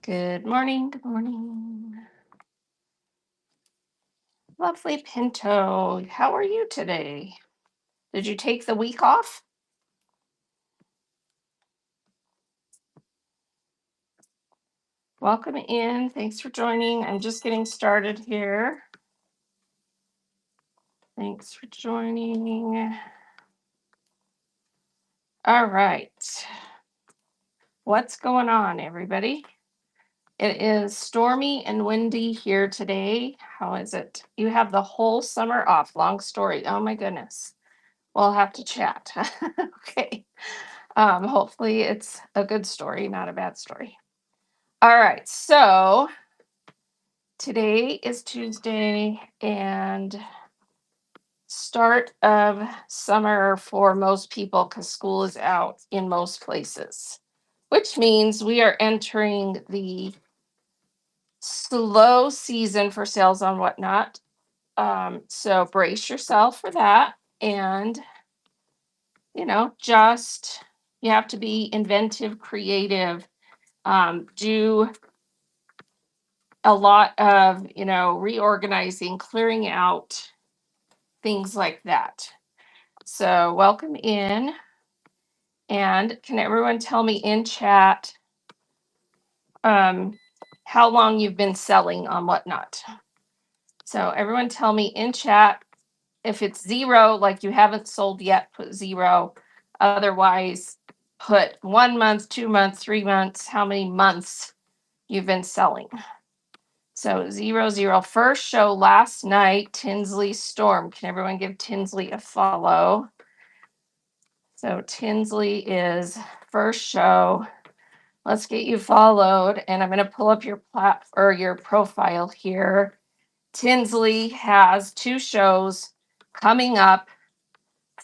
Good morning. Good morning. Lovely Pinto. How are you today? Did you take the week off? Welcome in. Thanks for joining. I'm just getting started here. Thanks for joining. All right. What's going on, everybody? It is stormy and windy here today. How is it? You have the whole summer off. Long story. Oh my goodness. We'll have to chat. Okay. Hopefully it's a good story, not a bad story. All right, so today is Tuesday and start of summer for most people because school is out in most places, which means we are entering the slow season for sales on whatnot. So brace yourself for that. And, just you have to be inventive, creative, do a lot of, reorganizing, clearing out, things like that. So, welcome in. And can everyone tell me in chat um, how long you've been selling on whatnot? So, everyone tell me in chat if it's zero, like you haven't sold yet, put zero. Otherwise, put 1 month, 2 months, 3 months, how many months you've been selling. So 0, 0. First show last night, Tinsley Storm. Can everyone give Tinsley a follow? So Tinsley is first show. Let's get you followed, and I'm going to pull up your your profile here. Tinsley has 2 shows coming up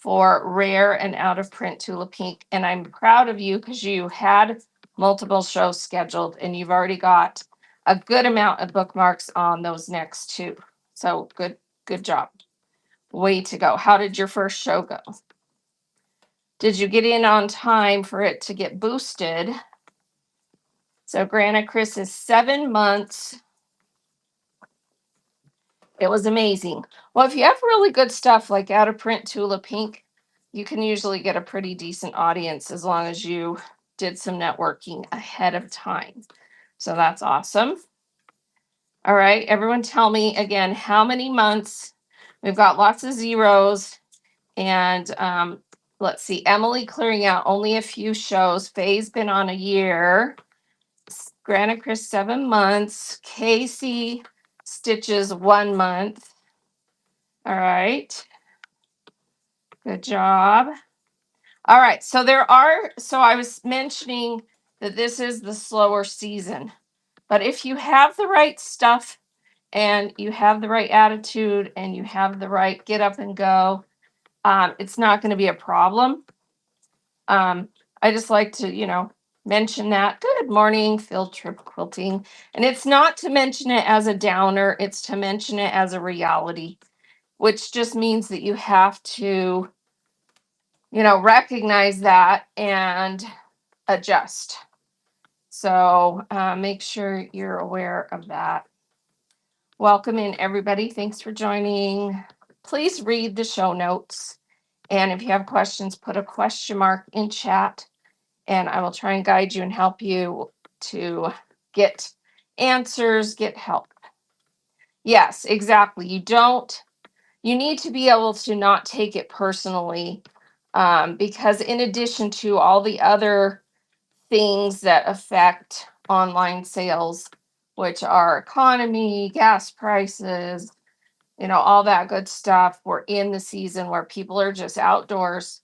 for rare and out of print Tulip Pink, and I'm proud of you because you had multiple shows scheduled and you've already got a good amount of bookmarks on those next 2. So good job. Way to go. How did your first show go? Did you get in on time for it to get boosted? So Grana Chris is 7 months. It was amazing. Well, if you have really good stuff like out of print Tulip Pink, you can usually get a pretty decent audience as long as you did some networking ahead of time. So that's awesome. All right, everyone tell me again how many months. We've got lots of zeros. And let's see, Emily clearing out only a few shows. Faye's been on a year. Grana Chris 7 months. Casey Stitches 1 month. All right. Good job. All right. So I was mentioning that this is the slower season, but if you have the right stuff and you have the right attitude and you have the right get up and go, it's not going to be a problem. I just like to, mention that. Good morning, Field Trip Quilting. And it's not to mention it as a downer, it's to mention it as a reality, which just means that you have to recognize that and adjust. So make sure you're aware of that. Welcome in, everybody. Thanks for joining. Please read the show notes. And if you have questions, put a question mark in chat, and I will try and guide you and help you to get answers, get help. Yes, exactly. You need to be able to not take it personally, because in addition to all the other things that affect online sales, which are economy, gas prices, all that good stuff, we're in the season where people are just outdoors,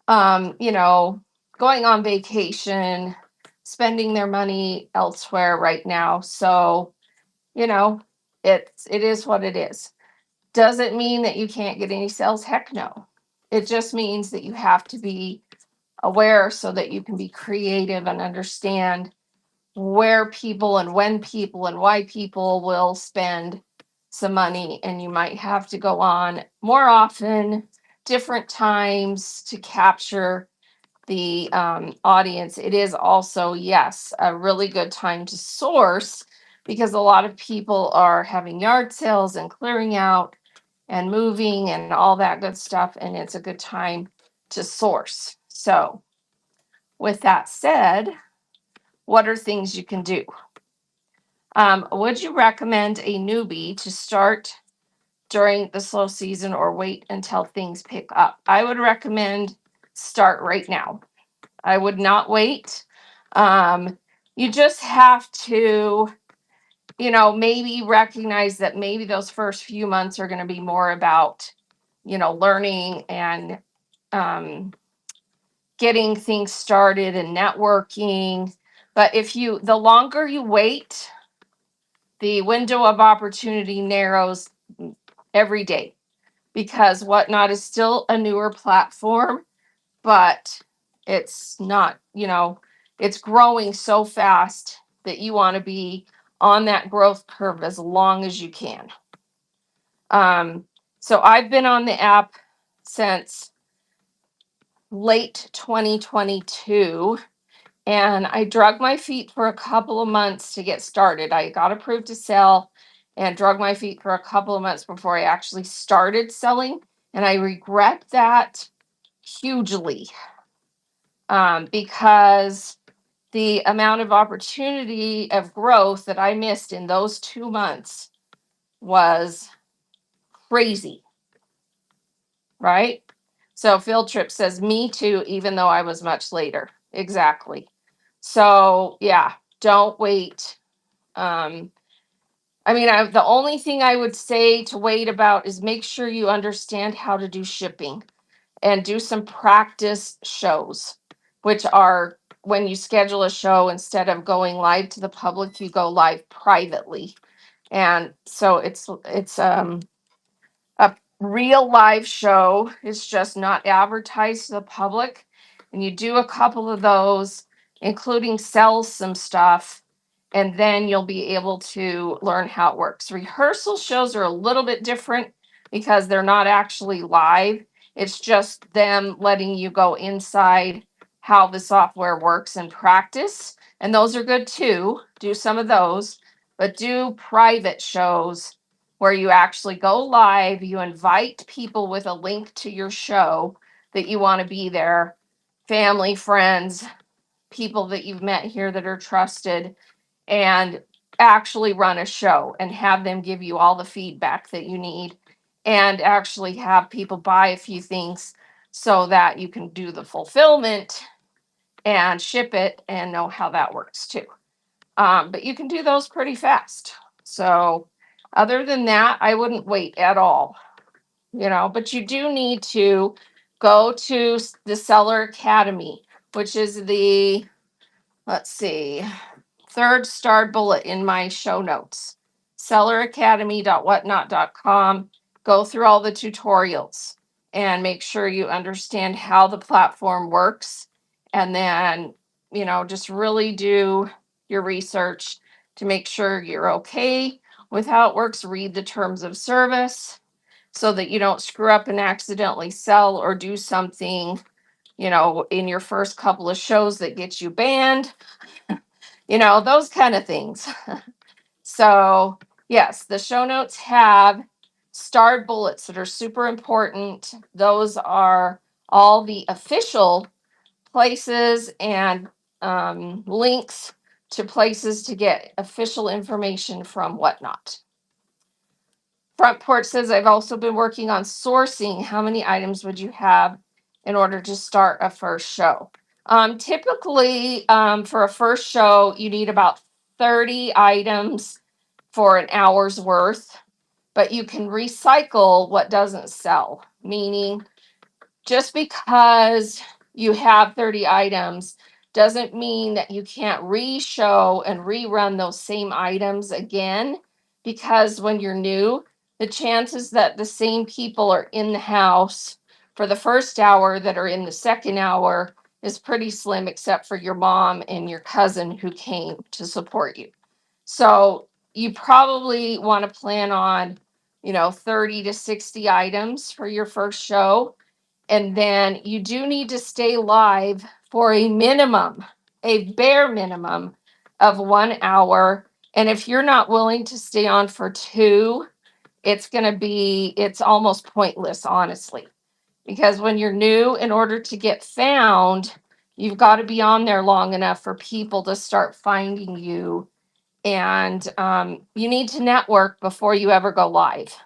um, you know, going on vacation, spending their money elsewhere right now. So, you know, it is what it is. Does it mean that you can't get any sales? Heck no. It just means that you have to be aware so that you can be creative and understand where people and when people and why people will spend some money. And you might have to go on more often, different times to capture the audience, it is also, yes, a really good time to source because a lot of people are having yard sales and clearing out and moving and all that good stuff. And it's a good time to source. So, with that said, what are things you can do? Would you recommend a newbie to start during the slow season or wait until things pick up? I would recommend start right now. I would not wait. You just have to, maybe recognize that maybe those first few months are going to be more about, learning and um, getting things started and networking. But the longer you wait, the window of opportunity narrows every day because Whatnot is still a newer platform, but it's not, it's growing so fast that you want to be on that growth curve as long as you can. Um, so I've been on the app since late 2022, and I drug my feet for a couple of months to get started. I got approved to sell and drug my feet for a couple of months before I actually started selling. And I regret that hugely, because the amount of opportunity of growth that I missed in those 2 months was crazy, right? So Field Trip says, me too, even though I was much later. Exactly. So yeah, don't wait. The only thing I would say to wait about is make sure you understand how to do shipping and do some practice shows, which are when you schedule a show, instead of going live to the public, you go live privately. And so it's a real live show. It's just not advertised to the public. And you do a couple of those, including sell some stuff, and then you'll be able to learn how it works. Rehearsal shows are a little bit different because they're not actually live. It's just them letting you go inside how the software works and practice. And those are good too. Do some of those, but do private shows where you actually go live, you invite people with a link to your show that you want to be there, family, friends, people that you've met here that are trusted, and actually run a show and have them give you all the feedback that you need and actually have people buy a few things so that you can do the fulfillment and ship it and know how that works too. But you can do those pretty fast. So, other than that, I wouldn't wait at all, but you do need to go to the Seller Academy, which is let's see, third star bullet in my show notes. selleracademy.whatnot.com. Go through all the tutorials and make sure you understand how the platform works. And then, just really do your research to make sure you're okay with how it works. Read the terms of service so that you don't screw up and accidentally sell or do something, in your first couple of shows that gets you banned, those kind of things. So, yes, the show notes have starred bullets that are super important. Those are all the official places and links to places to get official information from Whatnot. Front Porch says, I've also been working on sourcing. How many items would you have in order to start a first show? Typically, for a first show, you need about 30 items for an hour's worth, but you can recycle what doesn't sell, meaning just because you have 30 items doesn't mean that you can't re-show and rerun those same items again, because when you're new, the chances that the same people are in the house for the first hour that are in the second hour is pretty slim, except for your mom and your cousin who came to support you. So you probably want to plan on, 30 to 60 items for your first show. And then you do need to stay live for a bare minimum of 1 hour. And if you're not willing to stay on for 2, it's almost pointless, honestly. Because when you're new, in order to get found, you've got to be on there long enough for people to start finding you. And you need to network before you ever go live.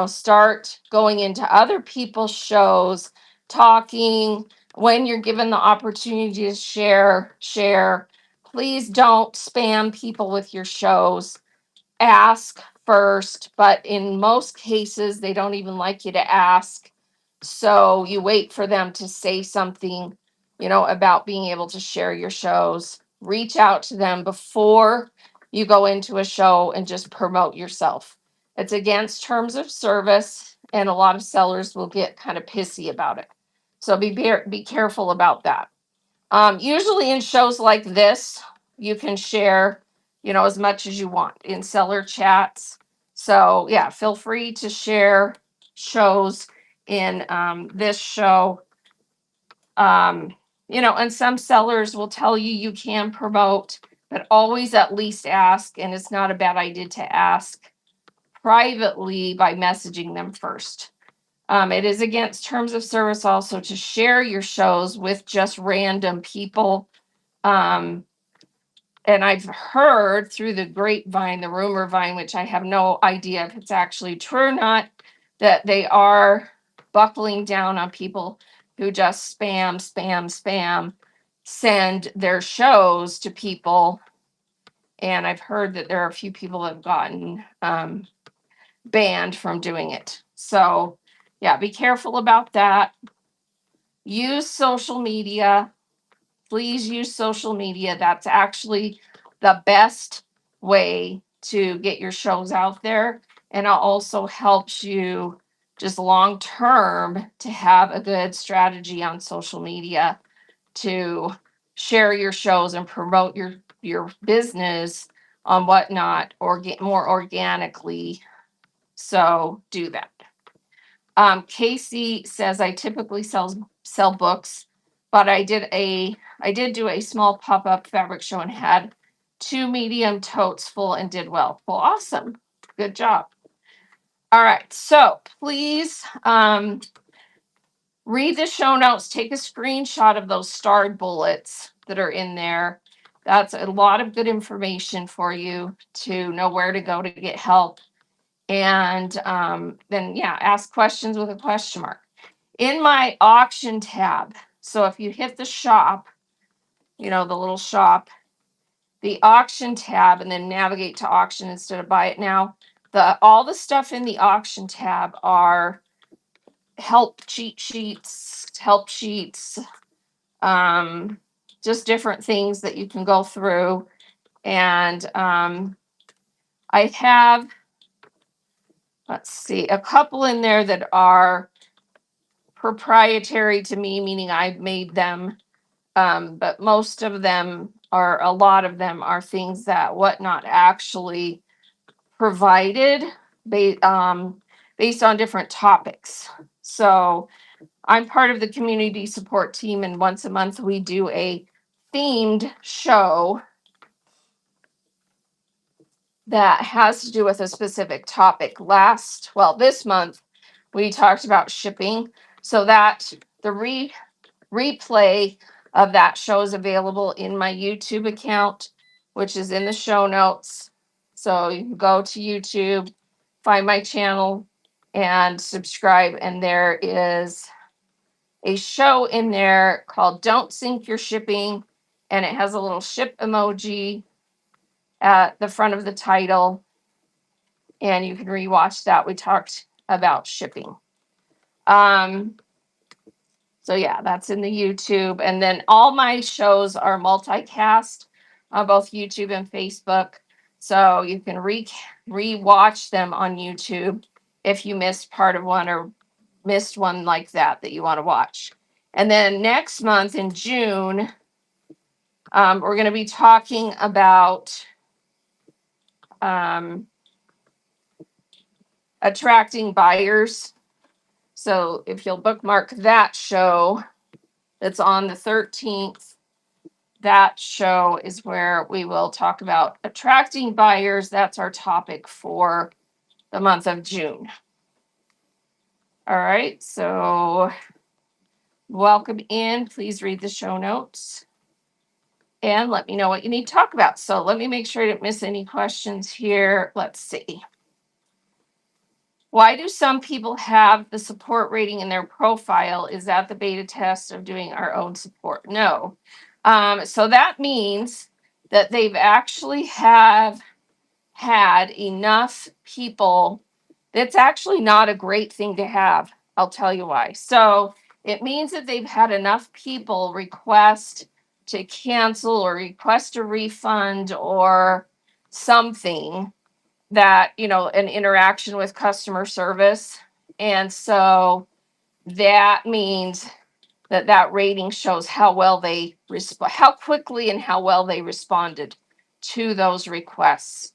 Start going into other people's shows, talking. When you're given the opportunity to share. Please don't spam people with your shows. Ask first, but in most cases, they don't even like you to ask. So you wait for them to say something, about being able to share your shows. Reach out to them before you go into a show and just promote yourself. It's against terms of service, and a lot of sellers will get kind of pissy about it. So be careful about that. Usually in shows like this, you can share, as much as you want in seller chats. So yeah, feel free to share shows in this show. And some sellers will tell you can promote, but always at least ask. And it's not a bad idea to ask privately by messaging them first. It is against terms of service also to share your shows with just random people. And I've heard through the grapevine, the rumor vine, which I have no idea if it's actually true or not, that they are buckling down on people who just spam, send their shows to people. And I've heard that there are a few people that have gotten banned from doing it. So, yeah, be careful about that. Use social media. Please use social media. That's actually the best way to get your shows out there. And it also helps you just long term to have a good strategy on social media to share your shows and promote your business on whatnot or get more organically. So do that. Casey says I typically sell books, but I did do a small pop-up fabric show and had 2 medium totes full and did well. Well, awesome. Good job. All right. So please read the show notes, take a screenshot of those starred bullets that are in there. That's a lot of good information for you to know where to go to get help. And then, yeah, ask questions with a question mark. In my auction tab, so if you hit the shop, the little shop, the auction tab, and then navigate to auction instead of buy it now, all the stuff in the auction tab are cheat sheets, help sheets, just different things that you can go through. And I have, let's see, a couple in there that are proprietary to me, meaning I've made them. But a lot of them are things that Whatnot actually provided based on different topics. So I'm part of the community support team, and once a month we do a themed show that has to do with a specific topic. This month we talked about shipping, so that the replay of that show is available in my YouTube account, which is in the show notes. So you can go to YouTube, find my channel, and subscribe. And there is a show in there called Don't Sink Your Shipping. And it has a little ship emoji at the front of the title. And you can rewatch that. We talked about shipping. So yeah, that's in the YouTube. And then all my shows are multicast on both YouTube and Facebook. So you can re-watch them on YouTube if you missed part of one or missed one like that you want to watch. And then next month in June, we're going to be talking about attracting buyers. So if you'll bookmark that show, that's on the 13th. That show is where we will talk about attracting buyers. That's our topic for the month of June. All right, so welcome in. Please read the show notes and let me know what you need to talk about. So let me make sure I didn't miss any questions here. Let's see. Why do some people have the support rating in their profile? Is that the beta test of doing our own support? No. So that means that they've actually have had enough people. That's actually not a great thing to have. I'll tell you why. So it means that they've had enough people request to cancel or request a refund or something, that, an interaction with customer service. And so that means that that rating shows how well they respond, how quickly and how well they responded to those requests.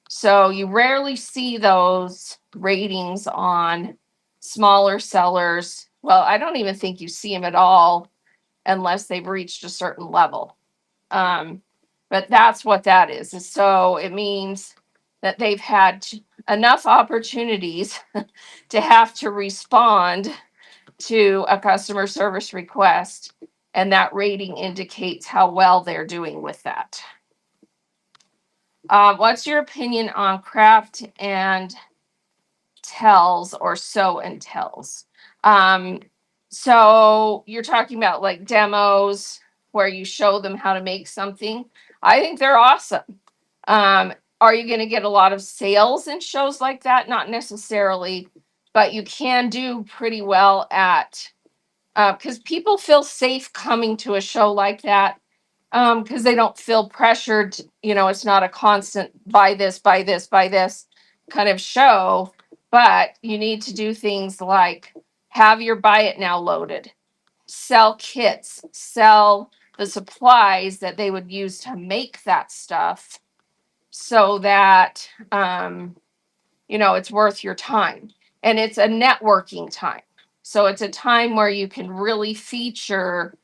So you rarely see those ratings on smaller sellers. Well, I don't even think you see them at all unless they've reached a certain level. Um, but that's what that is. So it means that they've had enough opportunities to have to respond to a customer service request, and that rating indicates how well they're doing with that. What's your opinion on craft and tells or show and tells? So you're talking about like demos where you show them how to make something. I think they're awesome. Are you going to get a lot of sales in shows like that? Not necessarily, but you can do pretty well at, because people feel safe coming to a show like that, because they don't feel pressured. It's not a constant buy this, buy this, buy this kind of show, but you need to do things like have your buy it now loaded, sell kits, sell the supplies that they would use to make that stuff, so that it's worth your time. And it's a networking time. So it's a time where you can really feature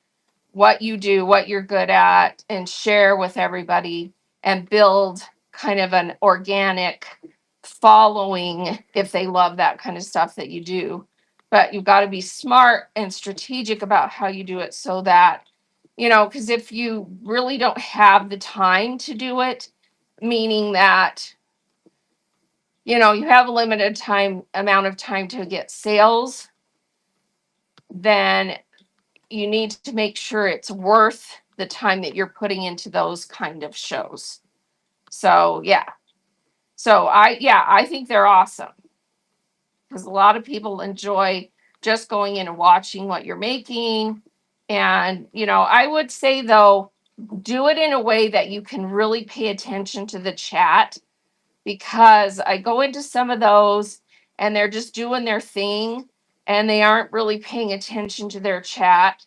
what you do, what you're good at, and share with everybody and build kind of an organic following if they love that kind of stuff that you do. But you've got to be smart and strategic about how you do it, so that, because if you really don't have the time to do it, meaning that, you have a limited amount of time to get sales, then you need to make sure it's worth the time that you're putting into those kind of shows. So yeah. So I think they're awesome, because a lot of people enjoy just going in and watching what you're making. And I would say, though, do it in a way that you can really pay attention to the chat, because I go into some of those and they're just doing their thing and they aren't really paying attention to their chat.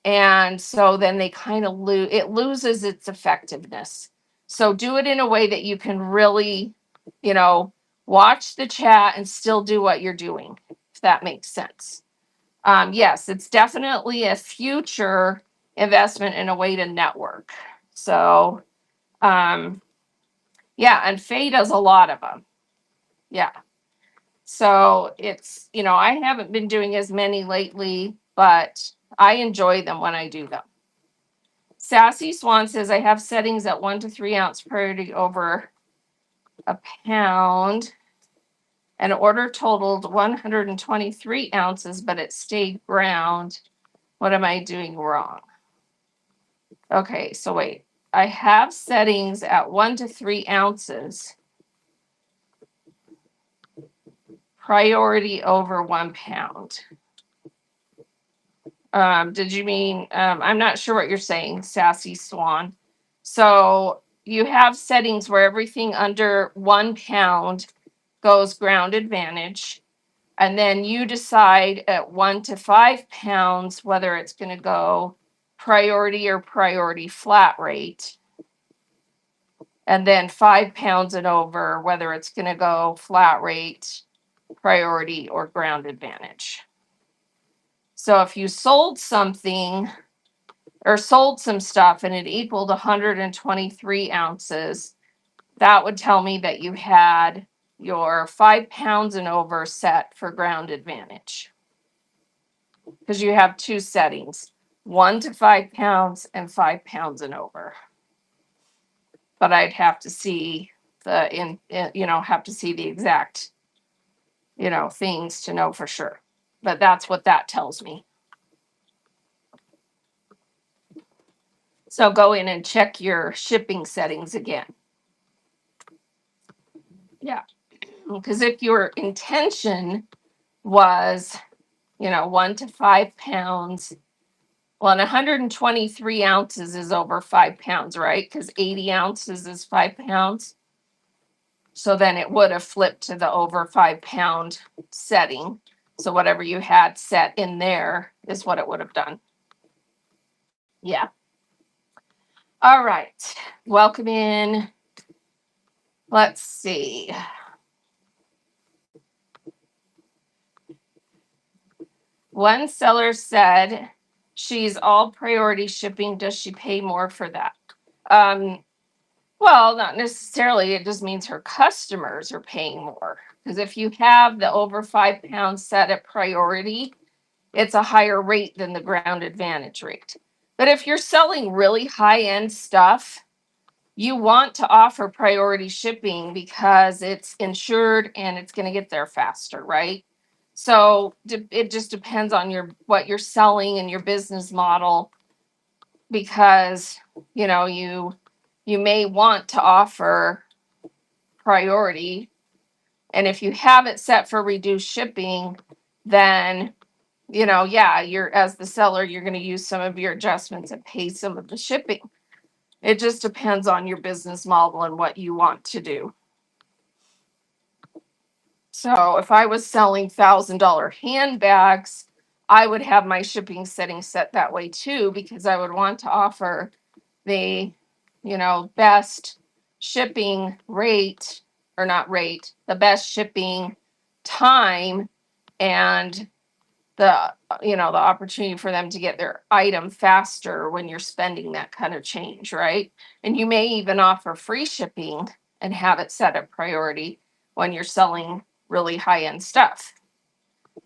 And so then they kind of loses its effectiveness. So do it in a way that you can really, you know, watch the chat and still do what you're doing, if that makes sense. Yes, it's definitely a future investment in a way to network. So, yeah, and Faye does a lot of them. Yeah. So it's, I haven't been doing as many lately, but I enjoy them when I do them. Sassy Swan says, I have settings at 1 to 3 ounce priority over a pound. An order totaled 123 ounces, but it stayed ground. What am I doing wrong? Okay, so wait. I have settings at 1 to 3 ounces. Priority over 1 pound. Did you mean, I'm not sure what you're saying, Sassy Swan. So you have settings where everything under 1 pound goes ground advantage. And then you decide at 1 to 5 pounds whether it's going to go priority or priority flat rate. And then 5 pounds and over, whether it's going to go flat rate, priority, or ground advantage. So if you sold something or sold some stuff and it equaled 123 ounces, that would tell me that you had your 5 pounds and over set for ground advantage. Because you have two settings, 1 to 5 pounds and 5 pounds and over. But I'd have to see have to see the exact, things to know for sure. But that's what that tells me. So go in and check your shipping settings again. Yeah. Because if your intention was, 1 to 5 pounds, well, and 123 ounces is over 5 pounds, right? Because 80 ounces is 5 pounds. So then it would have flipped to the over 5 pound setting. So whatever you had set in there is what it would have done. Yeah. All right. Welcome in. Let's see. One seller said she's all priority shipping. Does she pay more for that? Well, not necessarily. It just means her customers are paying more. Because if you have the over 5 pounds set at priority, it's a higher rate than the ground advantage rate. But if you're selling really high end stuff, you want to offer priority shipping because it's insured and it's going to get there faster, right? So it just depends on what you're selling and your business model, because you may want to offer priority, and if you have it set for reduced shipping, then you're, as the seller, you're going to use some of your adjustments and pay some of the shipping. It just depends on your business model and what you want to do. So if I was selling $1,000 handbags, I would have my shipping setting set that way too, because I would want to offer the, best shipping rate, or not rate, the best shipping time, and the opportunity for them to get their item faster when you're spending that kind of change, right? And you may even offer free shipping and have it set at priority when you're selling really high end stuff.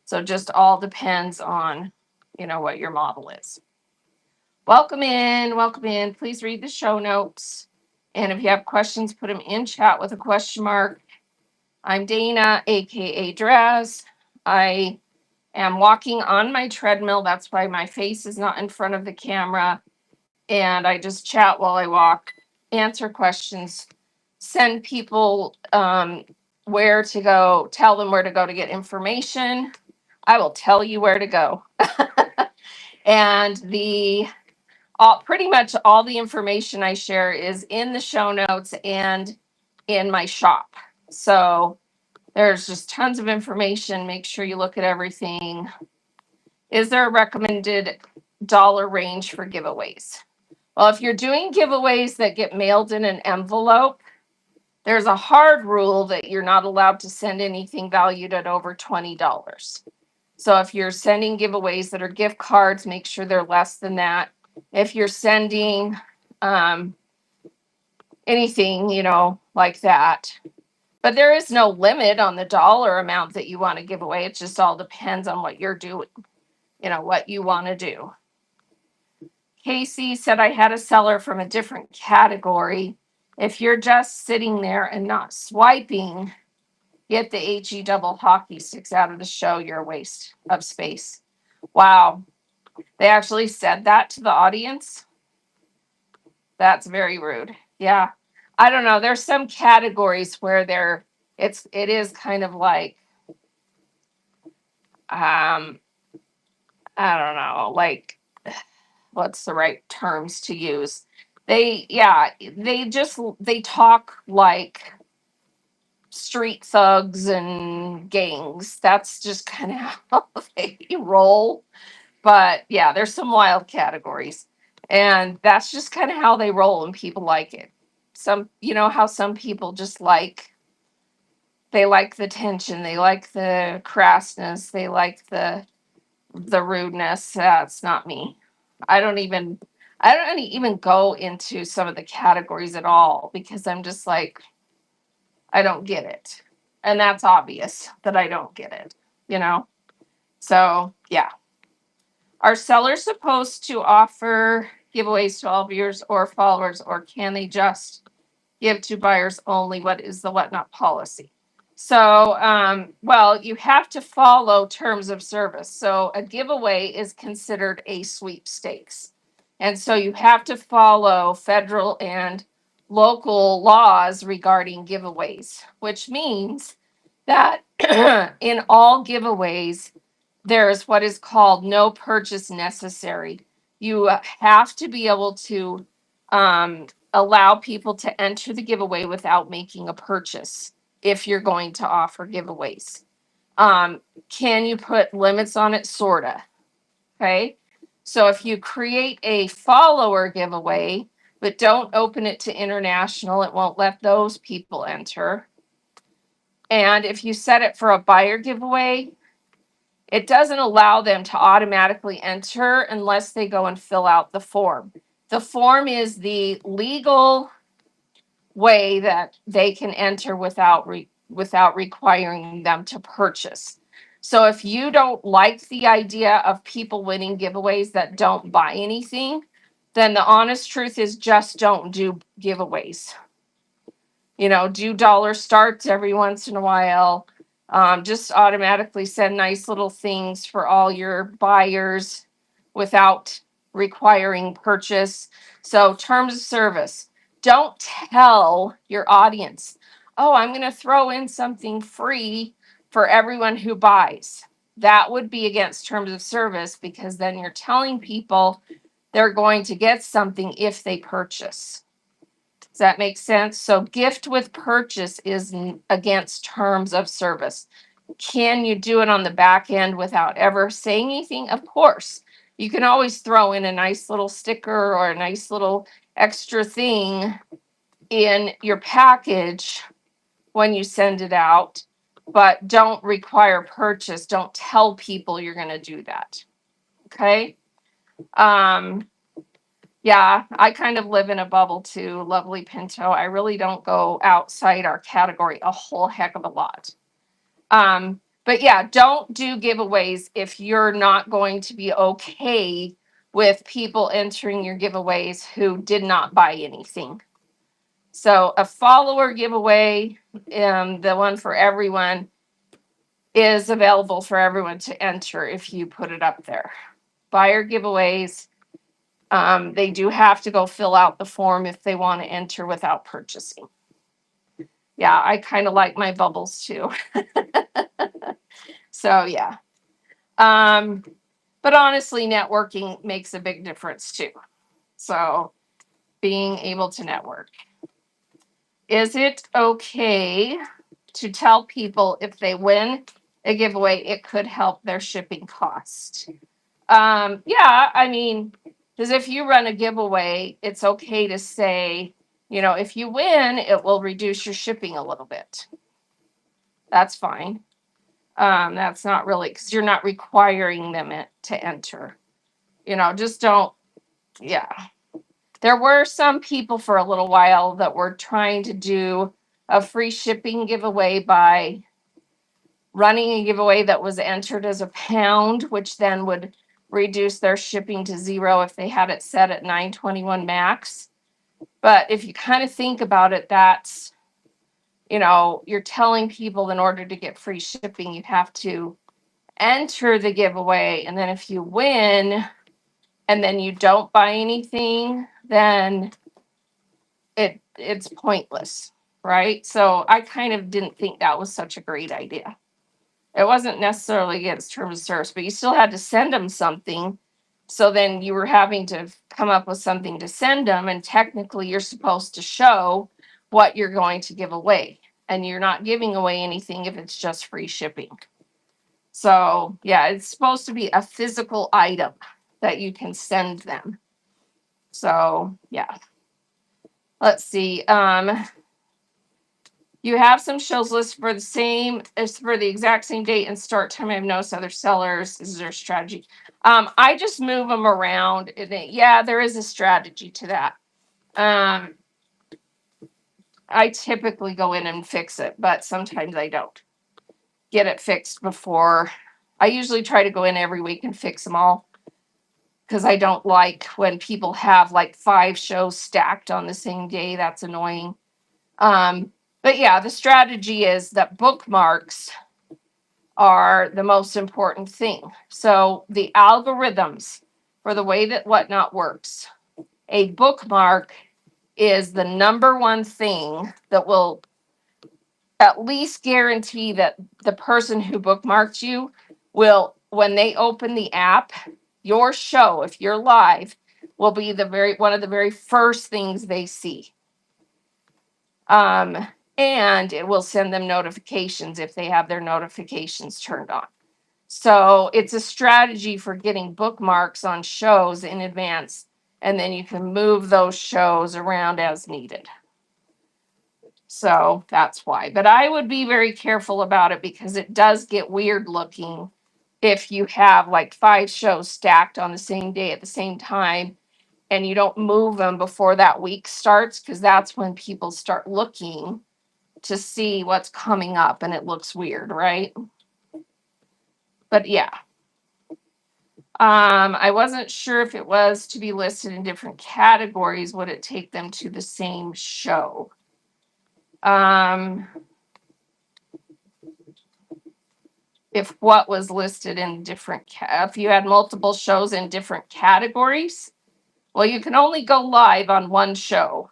So just all depends on, what your model is. Welcome in, welcome in. Please read the show notes. And if you have questions, put them in chat with a question mark. I'm Dana, aka Draz. I am walking on my treadmill. That's why my face is not in front of the camera. And I just chat while I walk, answer questions, send people where to go, tell them where to go to get information. I will tell you where to go. And pretty much all the information I share is in the show notes and in my shop. So there's just tons of information. Make sure you look at everything. Is there a recommended dollar range for giveaways? Well, if you're doing giveaways that get mailed in an envelope, there's a hard rule that you're not allowed to send anything valued at over $20. So if you're sending giveaways that are gift cards, make sure they're less than that. If you're sending anything, like that. But there is no limit on the dollar amount that you want to give away. It just all depends on what you're doing, what you want to do. Casey said I had a seller from a different category. If you're just sitting there and not swiping, get the HE double hockey sticks out of the show. You're a waste of space. Wow. They actually said that to the audience. That's very rude. Yeah. I don't know. There's some categories where it is kind of like, I don't know, like, what's the right terms to use? They talk like street thugs and gangs. That's just kind of how they roll. But yeah, there's some wild categories. And that's just kind of how they roll, and people like it. How some people just they like the tension, they like the crassness, they like the rudeness. That's not me. I I don't even go into some of the categories at all because I'm just like, I don't get it. And that's obvious that I don't get it, you know? So, yeah. Are sellers supposed to offer giveaways to all viewers or followers, or can they just give to buyers only? What is the whatnot policy? So, well, you have to follow terms of service. So, a giveaway is considered a sweepstakes. And so, you have to follow federal and local laws regarding giveaways, which means that in all giveaways, there's what is called no purchase necessary. You have to be able to allow people to enter the giveaway without making a purchase if you're going to offer giveaways. Can you put limits on it? Sorta. Okay. So if you create a follower giveaway, but don't open it to international, it won't let those people enter. And if you set it for a buyer giveaway, it doesn't allow them to automatically enter unless they go and fill out the form. The form is the legal way that they can enter without requiring them to purchase. So if you don't like the idea of people winning giveaways that don't buy anything, then the honest truth is just don't do giveaways. Do dollar starts every once in a while. Just automatically send nice little things for all your buyers without requiring purchase. So, terms of service. Don't tell your audience, oh, I'm going to throw in something free for everyone who buys. That would be against terms of service because then you're telling people they're going to get something if they purchase. Does that make sense? So gift with purchase is against terms of service. Can you do it on the back end without ever saying anything? Of course. You can always throw in a nice little sticker or a nice little extra thing in your package when you send it out, but don't require purchase. Don't tell people you're going to do that. Okay? Yeah, I kind of live in a bubble too, lovely Pinto. I really don't go outside our category a whole heck of a lot. But yeah, don't do giveaways if you're not going to be okay with people entering your giveaways who did not buy anything. So a follower giveaway, the one for everyone, is available for everyone to enter if you put it up there. Buyer giveaways, they do have to go fill out the form if they want to enter without purchasing. Yeah, I kind of like my bubbles too. So yeah. But honestly, networking makes a big difference too. So being able to network. Is it okay to tell people if they win a giveaway, it could help their shipping cost? Yeah, I mean, because if you run a giveaway, it's okay to say, if you win, it will reduce your shipping a little bit. That's fine. That's not really because you're not requiring them to enter. Just don't. Yeah. There were some people for a little while that were trying to do a free shipping giveaway by running a giveaway that was entered as a pound, which then would reduce their shipping to 0 if they had it set at 921 max. But if you kind of think about it, that's, you're telling people in order to get free shipping, you have to enter the giveaway. And then if you win and then you don't buy anything, then it's pointless, right? So I kind of didn't think that was such a great idea. It wasn't necessarily against terms of service, but you still had to send them something. So then you were having to come up with something to send them. And technically, you're supposed to show what you're going to give away. And you're not giving away anything if it's just free shipping. So, yeah, it's supposed to be a physical item that you can send them. So, yeah. Let's see. You have some shows listed for the exact same date and start time. I have no other sellers. Is there a strategy? I just move them around. Yeah, there is a strategy to that. Um, I typically go in and fix it, but sometimes I don't get it fixed before. I usually try to go in every week and fix them all because I don't like when people have like 5 shows stacked on the same day. That's annoying. But yeah, the strategy is that bookmarks are the most important thing. So the algorithms for the way that Whatnot works, a bookmark is the number one thing that will at least guarantee that the person who bookmarked you will, when they open the app, your show, if you're live, will be the very one of the very first things they see. Um, and it will send them notifications if they have their notifications turned on. So it's a strategy for getting bookmarks on shows in advance, and then you can move those shows around as needed. So that's why. But I would be very careful about it because it does get weird looking if you have like 5 shows stacked on the same day at the same time and you don't move them before that week starts, because that's when people start looking to see what's coming up and it looks weird, right? But yeah. I wasn't sure if it was to be listed in different categories, would it take them to the same show? If what was listed in different, if you had multiple shows in different categories, well, you can only go live on one show.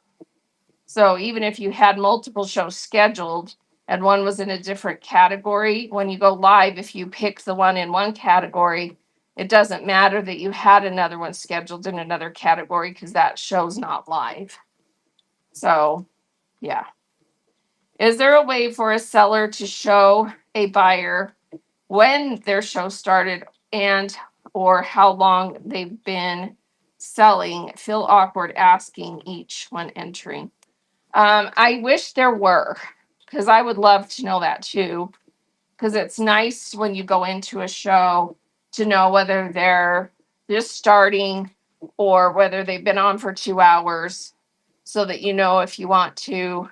So even if you had multiple shows scheduled and one was in a different category, when you go live, if you pick the one in one category, it doesn't matter that you had another one scheduled in another category because that show's not live. So, yeah. Is there a way for a seller to show a buyer when their show started and or how long they've been selling? Feel awkward asking each when entering. I wish there were, because I would love to know that too. Because it's nice when you go into a show to know whether they're just starting or whether they've been on for 2 hours, so that you know if you want to,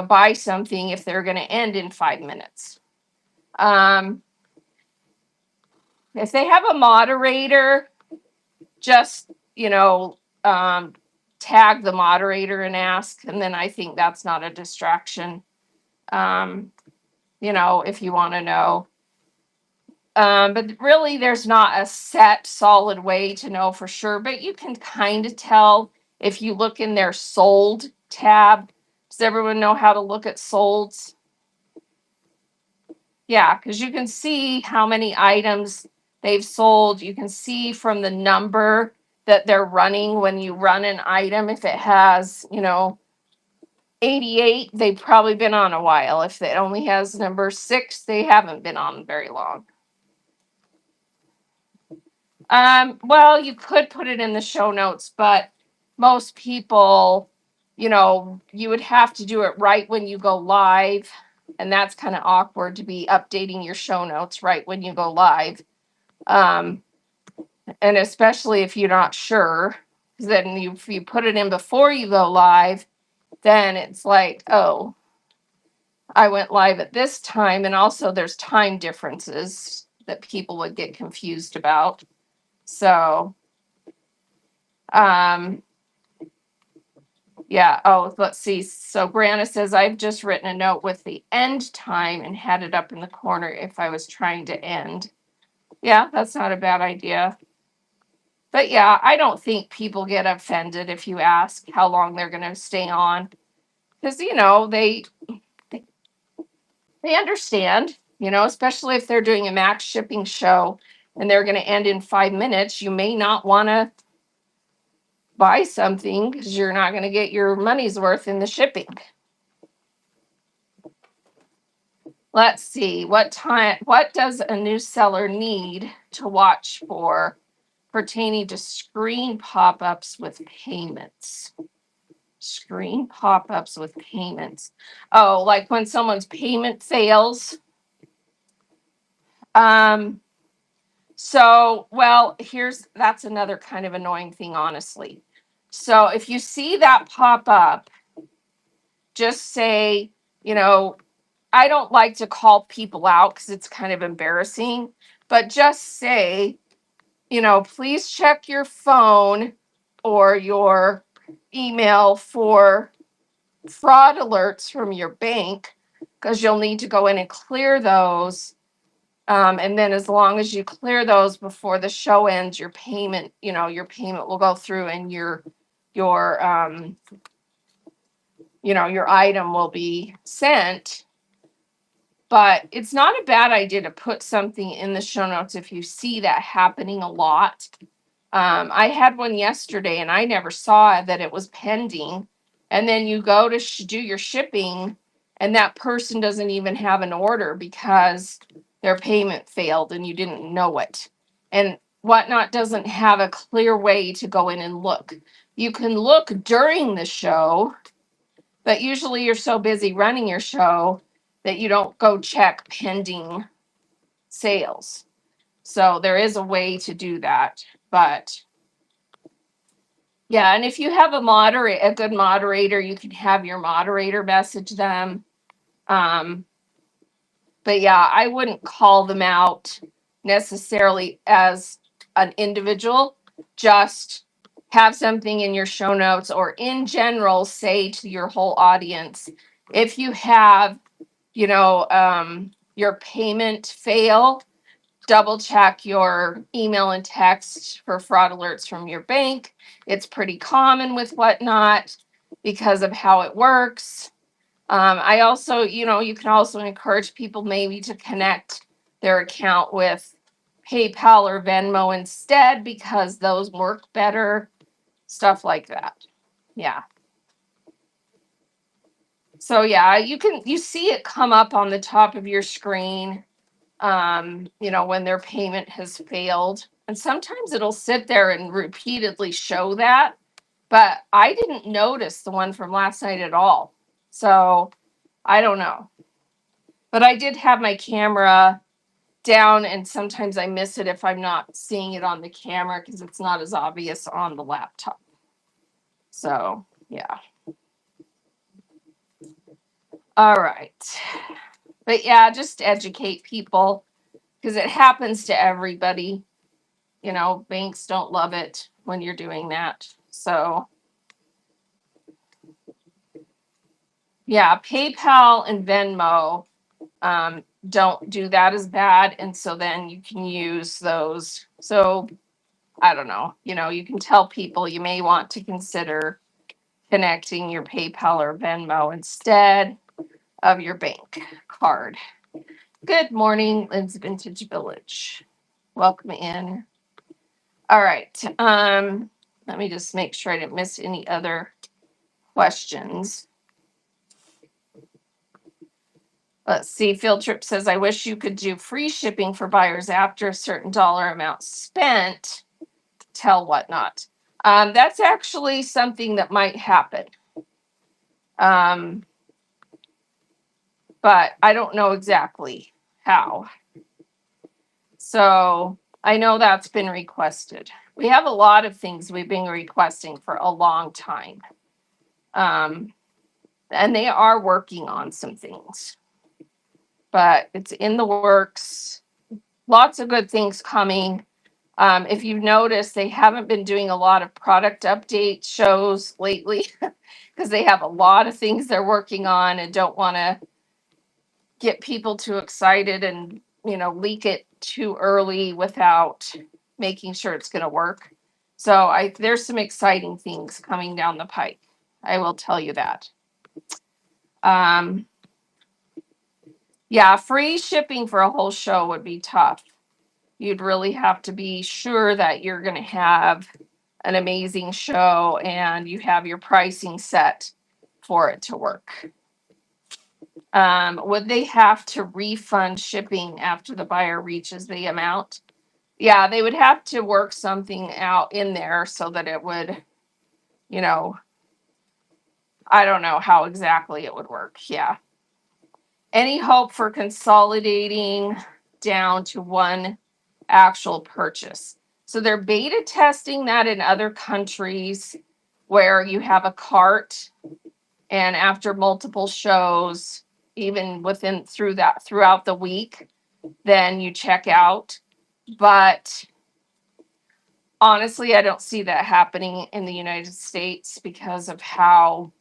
buy something if they're going to end in 5 minutes. Um, if they have a moderator, just, tag the moderator and ask, and then I think that's not a distraction. Um, if you want to know. But really, there's not a set, solid way to know for sure. But you can kind of tell if you look in their sold tab. Does everyone know how to look at solds? Yeah, because you can see how many items they've sold. You can see from the number that they're running when you run an item. If it has, 88, they've probably been on a while. If it only has number 6, they haven't been on very long. Well, you could put it in the show notes, but most people, you would have to do it right when you go live. And that's kind of awkward to be updating your show notes right when you go live. And especially if you're not sure, then if you put it in before you go live, then it's like, oh, I went live at this time. And also there's time differences that people would get confused about. So, yeah. Oh, let's see. So Brianna says, I've just written a note with the end time and had it up in the corner if I was trying to end. Yeah, that's not a bad idea. But yeah, I don't think people get offended if you ask how long they're going to stay on. Because, they understand, especially if they're doing a max shipping show and they're going to end in 5 minutes. You may not want to buy something because you're not going to get your money's worth in the shipping. Let's see, what does a new seller need to watch for pertaining to screen pop-ups with payments? Screen pop-ups with payments. Oh, like when someone's payment fails. So, well, that's another kind of annoying thing, honestly. So, if you see that pop up, just say, you know, I don't like to call people out because it's kind of embarrassing, but just say, please check your phone or your email for fraud alerts from your bank because you'll need to go in and clear those. And then as long as you clear those before the show ends, your payment will go through and your your item will be sent. But it's not a bad idea to put something in the show notes if you see that happening a lot. I had one yesterday and I never saw that it was pending. And then you go to do your shipping, and that person doesn't even have an order because their payment failed and you didn't know it. And Whatnot doesn't have a clear way to go in and look. You can look during the show, but usually you're so busy running your show that you don't go check pending sales. So there is a way to do that. But yeah, and if you have a good moderator, you can have your moderator message them. Um, but yeah, I wouldn't call them out necessarily as an individual. Just have something in your show notes or in general say to your whole audience, if you have, your payment fail, double check your email and text for fraud alerts from your bank. It's pretty common with Whatnot because of how it works. I also, you can also encourage people maybe to connect their account with PayPal or Venmo instead because those work better, stuff like that. Yeah. So yeah, you see it come up on the top of your screen, when their payment has failed. And sometimes it'll sit there and repeatedly show that, but I didn't notice the one from last night at all. So I don't know. But I did have my camera down, and sometimes I miss it if I'm not seeing it on the camera because it's not as obvious on the laptop. So, yeah. All right. But yeah, just educate people because it happens to everybody. Banks don't love it when you're doing that. So, yeah, PayPal and Venmo don't do that as bad. And so then you can use those. So, I don't know, you can tell people you may want to consider connecting your PayPal or Venmo instead of your bank card. Good morning, Lynn's Vintage Village. Welcome in. All right. Let me just make sure I didn't miss any other questions. Let's see. Field Trip says, I wish you could do free shipping for buyers after a certain dollar amount spent. Tell Whatnot. That's actually something that might happen. But I don't know exactly how. So I know that's been requested. We have a lot of things we've been requesting for a long time. And they are working on some things, but it's in the works. Lots of good things coming. If you've noticed, they haven't been doing a lot of product update shows lately because they have a lot of things they're working on and don't want to get people too excited and leak it too early without making sure it's going to work. So there's some exciting things coming down the pike. I will tell you that. Yeah, free shipping for a whole show would be tough. You'd really have to be sure that you're going to have an amazing show and you have your pricing set for it to work. Would they have to refund shipping after the buyer reaches the amount? Yeah, they would have to work something out in there so that it would, you know, I don't know how exactly it would work. Yeah. Any hope for consolidating down to one actual purchase. So they're beta testing that in other countries where you have a cart, and after multiple shows, even within throughout the week, then you check out. But honestly, I don't see that happening in the United States because of how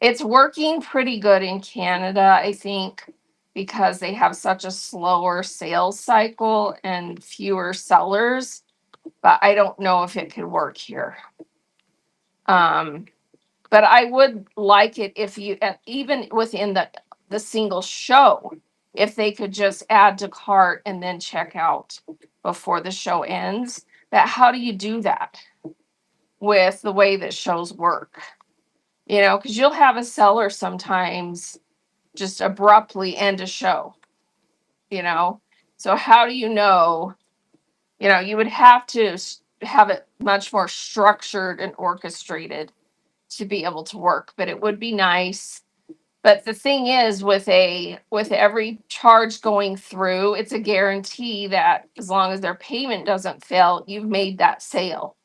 it's working pretty good in Canada, I think, because they have such a slower sales cycle and fewer sellers. But I don't know if it could work here. Um, but I would like it if you, even within the single show, if they could just add to cart and then check out before the show ends. That how do you do that with the way that shows work? Because you'll have a seller sometimes just abruptly end a show, you know? So how do you know? You would have to have it much more structured and orchestrated to be able to work, but it would be nice. But the thing is, with every charge going through, it's a guarantee that as long as their payment doesn't fail, you've made that sale.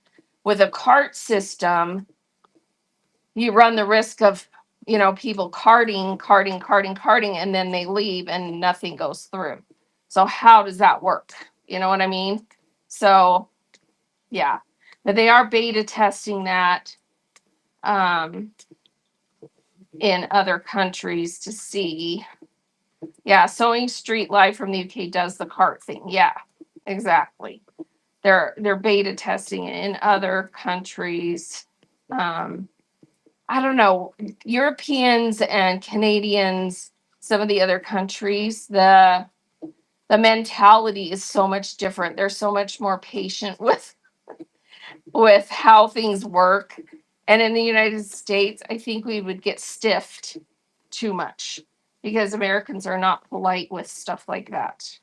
With a cart system, you run the risk of people carting, and then they leave and nothing goes through. So how does that work? You know what I mean? So yeah, but they are beta testing that um in other countries to see. Yeah, Sewing Street Live from the UK does the cart thing. Yeah, exactly. They're beta testing it in other countries. um I don't know, Europeans and Canadians, some of the other countries, the mentality is so much different. They're so much more patient with how things work. And in the United States, I think we would get stiffed too much because Americans are not polite with stuff like that.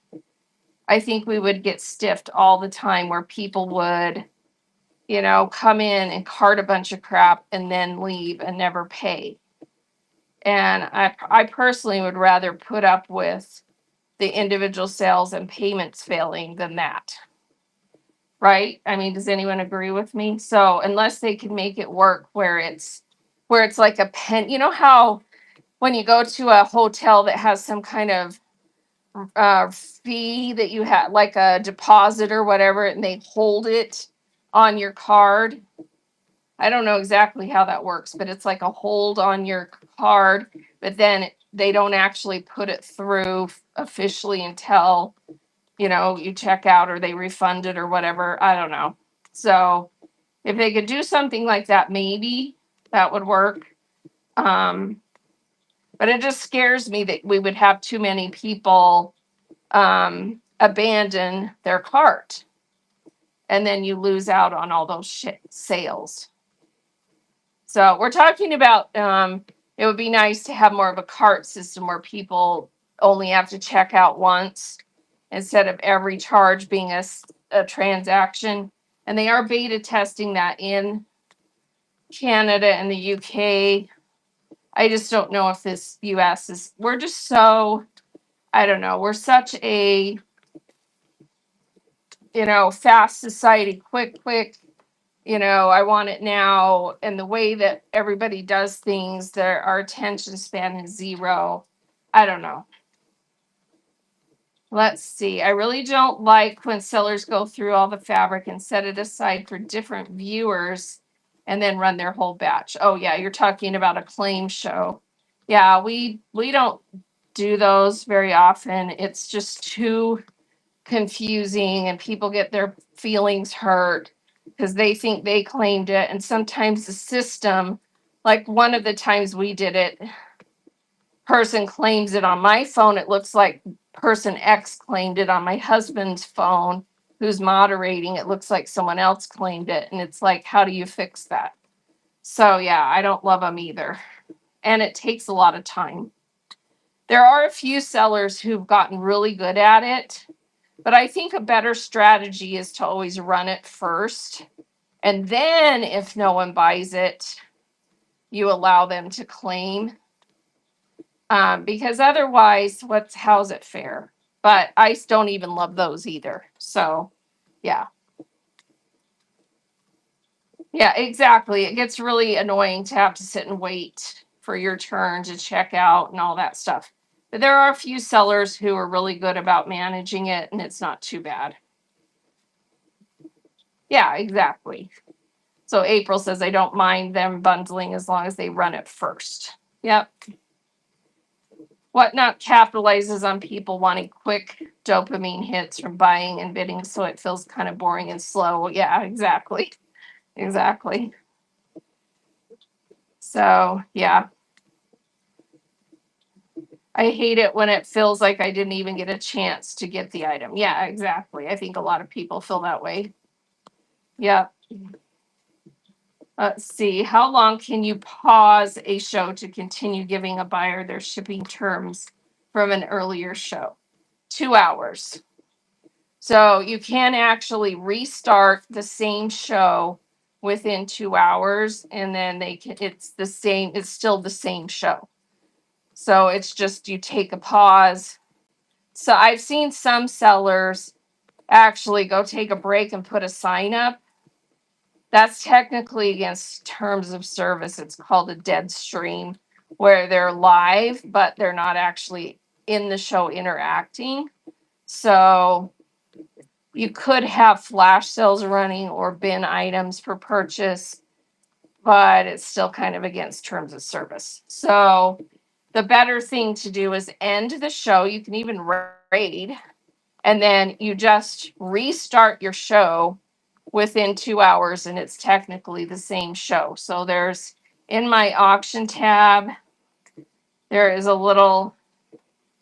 I think we would get stiffed all the time where people would, come in and cart a bunch of crap and then leave and never pay. And I personally would rather put up with the individual sales and payments failing than that. Right? I mean, does anyone agree with me? So unless they can make it work where it's like a pen, how when you go to a hotel that has some kind of fee that you have, like a deposit or whatever, and they hold it on your card. I don't know exactly how that works, but it's like a hold on your card, but then they don't actually put it through officially until, you check out or they refund it or whatever. I don't know. So if they could do something like that, maybe that would work. Um, but it just scares me that we would have too many people abandon their cart and then you lose out on all those sales. So we're talking about it would be nice to have more of a cart system where people only have to check out once instead of every charge being a transaction. And they are beta testing that in Canada and the UK. I just don't know if this US we're just so, I don't know, we're such a, fast society, quick, I want it now. And the way that everybody does things, our attention span is zero. I don't know. Let's see. I really don't like when sellers go through all the fabric and set it aside for different viewers and then run their whole batch. Oh yeah, you're talking about a claim show. Yeah, we don't do those very often. It's just too confusing and people get their feelings hurt because they think they claimed it. And sometimes the system, like one of the times we did it, person claims it on my phone. It looks like person X claimed it on my husband's phone, who's moderating. It looks like someone else claimed it. And it's like, how do you fix that? So, yeah, I don't love them either. And it takes a lot of time. There are a few sellers who've gotten really good at it, but I think a better strategy is to always run it first. And then if no one buys it, you allow them to claim. Because otherwise, how's it fair? but ice don't even love those either. So, yeah. Yeah, exactly. It gets really annoying to have to sit and wait for your turn to check out and all that stuff. But there are a few sellers who are really good about managing it, and it's not too bad. Yeah, exactly. So April says I don't mind them bundling as long as they run it first. Yep. Whatnot capitalizes on people wanting quick dopamine hits from buying and bidding, so it feels kind of boring and slow. Yeah, exactly. Exactly. So, yeah, I hate it when it feels like I didn't even get a chance to get the item. Yeah, exactly. I think a lot of people feel that way. Yeah. Let's see. How long can you pause a show to continue giving a buyer their shipping terms from an earlier show? 2 hours. So you can actually restart the same show within 2 hours, and then it's the same, it's still the same show. So it's just you take a pause. So I've seen some sellers actually go take a break and put a sign up. That's technically against terms of service. It's called a dead stream, where they're live, but they're not actually in the show interacting. So you could have flash sales running or bin items for purchase, but it's still kind of against terms of service. So the better thing to do is end the show. You can even raid, and then you just restart your show within 2 hours, and it's technically the same show. So there's in my auction tab, there is a little,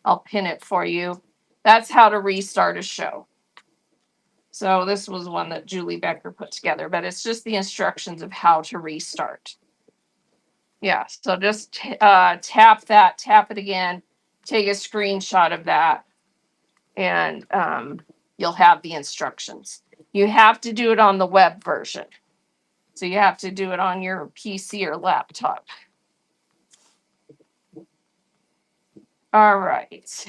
I'll pin it for you. That's how to restart a show. So this was one that Julie Becker put together, but it's just the instructions of how to restart. Yeah, so just tap that, tap it again, take a screenshot of that, and you'll have the instructions. You have to do it on the web version. So you have to do it on your PC or laptop. All right.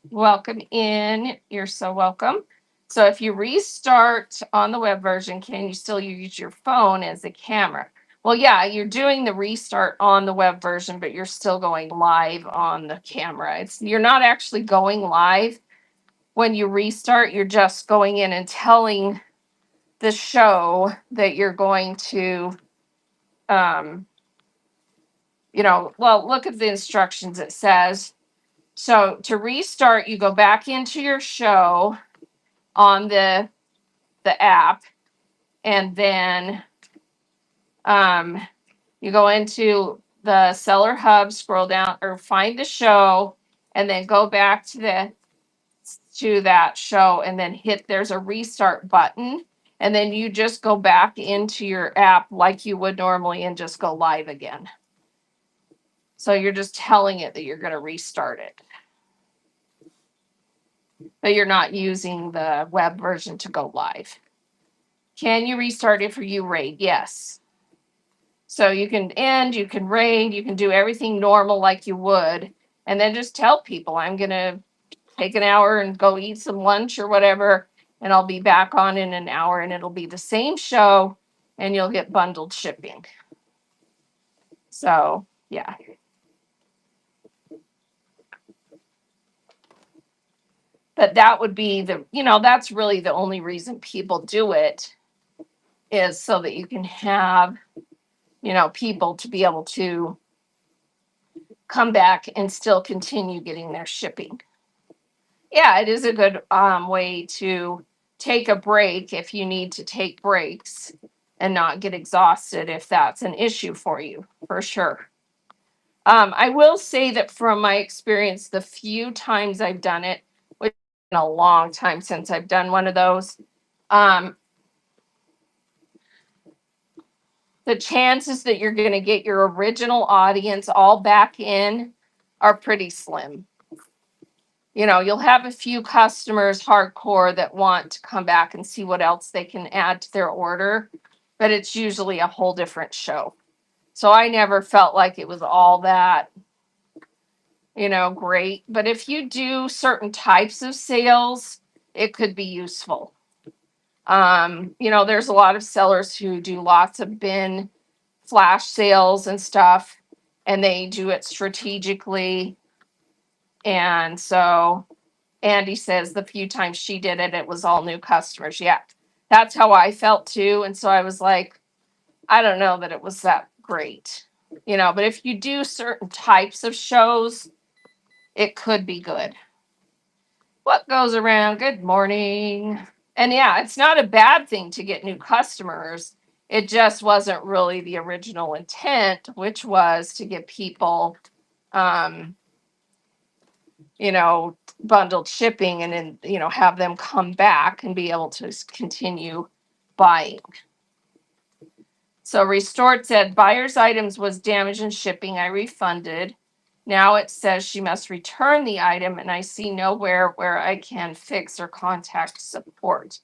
Welcome in. You're so welcome. So if you restart on the web version, can you still use your phone as a camera? Well, yeah, you're doing the restart on the web version, but you're still going live on the camera. You're not actually going live when you restart. You're just going in and telling the show that you're going to, well, look at the instructions. It says, so to restart, you go back into your show on the app, and then you go into the seller hub, scroll down or find the show, and then go back to that show, and then there's a restart button, and then you just go back into your app like you would normally and just go live again. So you're just telling it that you're going to restart it, but you're not using the web version to go live. Can you restart it for you, raid? Yes. So you can end, you can raid, you can do everything normal like you would, and then just tell people I'm going to take an hour and go eat some lunch or whatever, and I'll be back on in an hour, and it'll be the same show, and you'll get bundled shipping. So, yeah. But that would be that's really the only reason people do it, is so that you can have, people to be able to come back and still continue getting their shipping. Yeah, it is a good way to take a break if you need to take breaks and not get exhausted, if that's an issue for you, for sure. I will say that from my experience, the few times I've done it, which has been a long time since I've done one of those, the chances that you're going to get your original audience all back in are pretty slim. You'll have a few customers hardcore that want to come back and see what else they can add to their order, but it's usually a whole different show. So I never felt like it was all that, great. But if you do certain types of sales, it could be useful. There's a lot of sellers who do lots of bin flash sales and stuff, and they do it strategically. And so Andy says the few times she did it, it was all new customers. Yeah, that's how I felt too. And so I was like, I don't know that it was that great, but if you do certain types of shows, it could be good. What goes around? Good morning. And yeah, it's not a bad thing to get new customers. It just wasn't really the original intent, which was to get people, um, bundled shipping and then, have them come back and be able to continue buying. So Restored said buyer's items was damaged in shipping. I refunded. Now it says she must return the item, and I see nowhere where I can fix or contact support.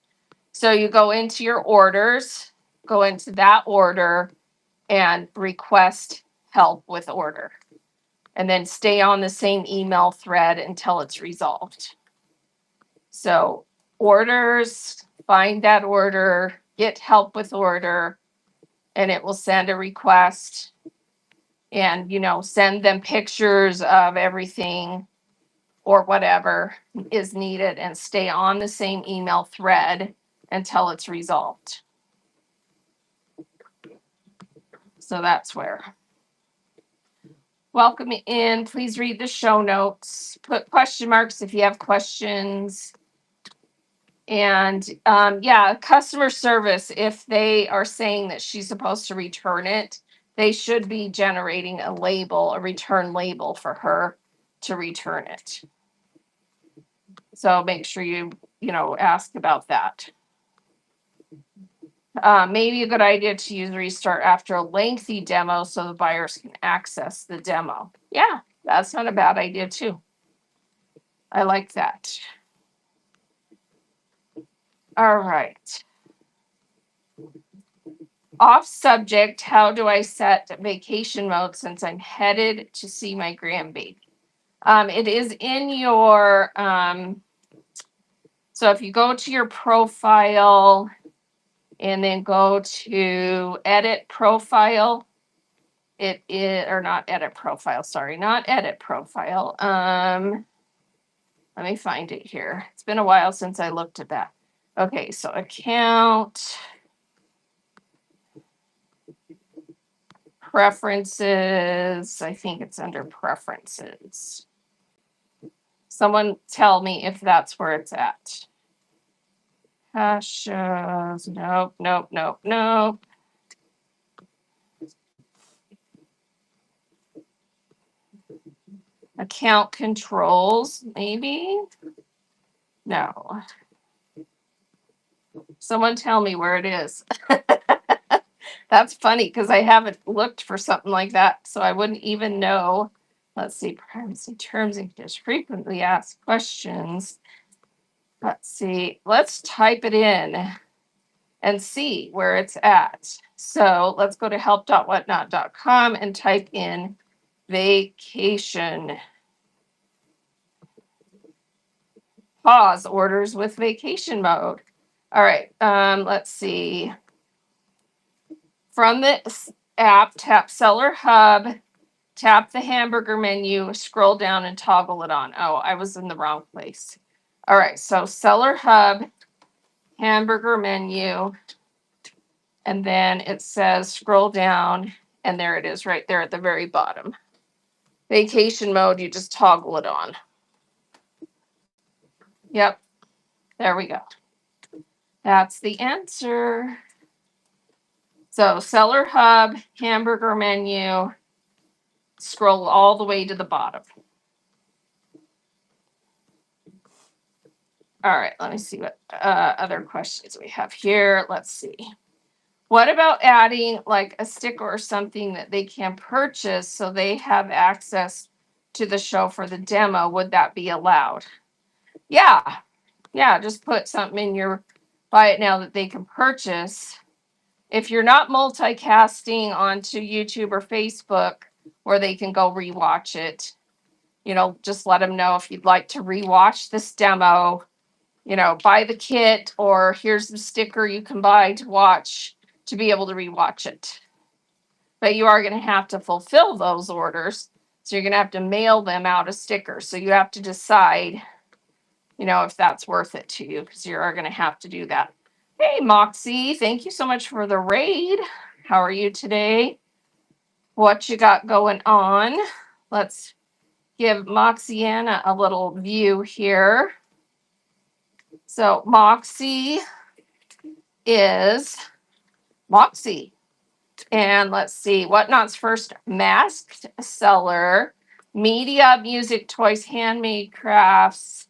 So you go into your orders, go into that order, and request help with order. And then stay on the same email thread until it's resolved. So orders, find that order, get help with order, and it will send a request and, send them pictures of everything or whatever is needed and stay on the same email thread until it's resolved. So that's where. Welcome in. Please read the show notes. Put question marks if you have questions. And customer service, if they are saying that she's supposed to return it, they should be generating a return label for her to return it. So make sure you ask about that. Maybe a good idea to use Restart after a lengthy demo so the buyers can access the demo. Yeah, that's not a bad idea too. I like that. All right. Off subject, how do I set vacation mode since I'm headed to see my grandbaby? It is in your, so if you go to your profile and then go to edit profile, it is, or not edit profile, sorry, not edit profile. Let me find it here. It's been a while since I looked at that. Okay, so account, preferences, I think it's under preferences. Someone tell me if that's where it's at. Shows, nope. Account controls, maybe? No. Someone tell me where it is. That's funny because I haven't looked for something like that, so I wouldn't even know. Let's see, privacy terms and conditions, frequently asked questions. Let's see, let's type it in and see where it's at. So let's go to help.whatnot.com and type in vacation. Pause orders with vacation mode. All right, let's see. From the app, tap Seller Hub, tap the hamburger menu, scroll down and toggle it on. Oh, I was in the wrong place. All right, so Seller Hub, hamburger menu, and then it says scroll down, and there it is right there at the very bottom. Vacation mode, you just toggle it on. Yep, there we go. That's the answer. So Seller Hub, hamburger menu, scroll all the way to the bottom. All right, let me see what other questions we have here. Let's see. What about adding like a sticker or something that they can purchase so they have access to the show for the demo? Would that be allowed? Yeah, just put something in your buy it now that they can purchase. if you're not multicasting onto YouTube or Facebook where they can go rewatch it, just let them know if you'd like to rewatch this demo, buy the kit, or here's the sticker you can buy to watch to be able to rewatch it. But you are going to have to fulfill those orders. So you're going to have to mail them out a sticker. So you have to decide, if that's worth it to you, because you are going to have to do that. Hey, Moxie, thank you so much for the raid. How are you today? What you got going on? Let's give Moxiana a little view here. So Moxie is Moxie. And let's see, Whatnot's first masked seller, media, music, toys, handmade crafts,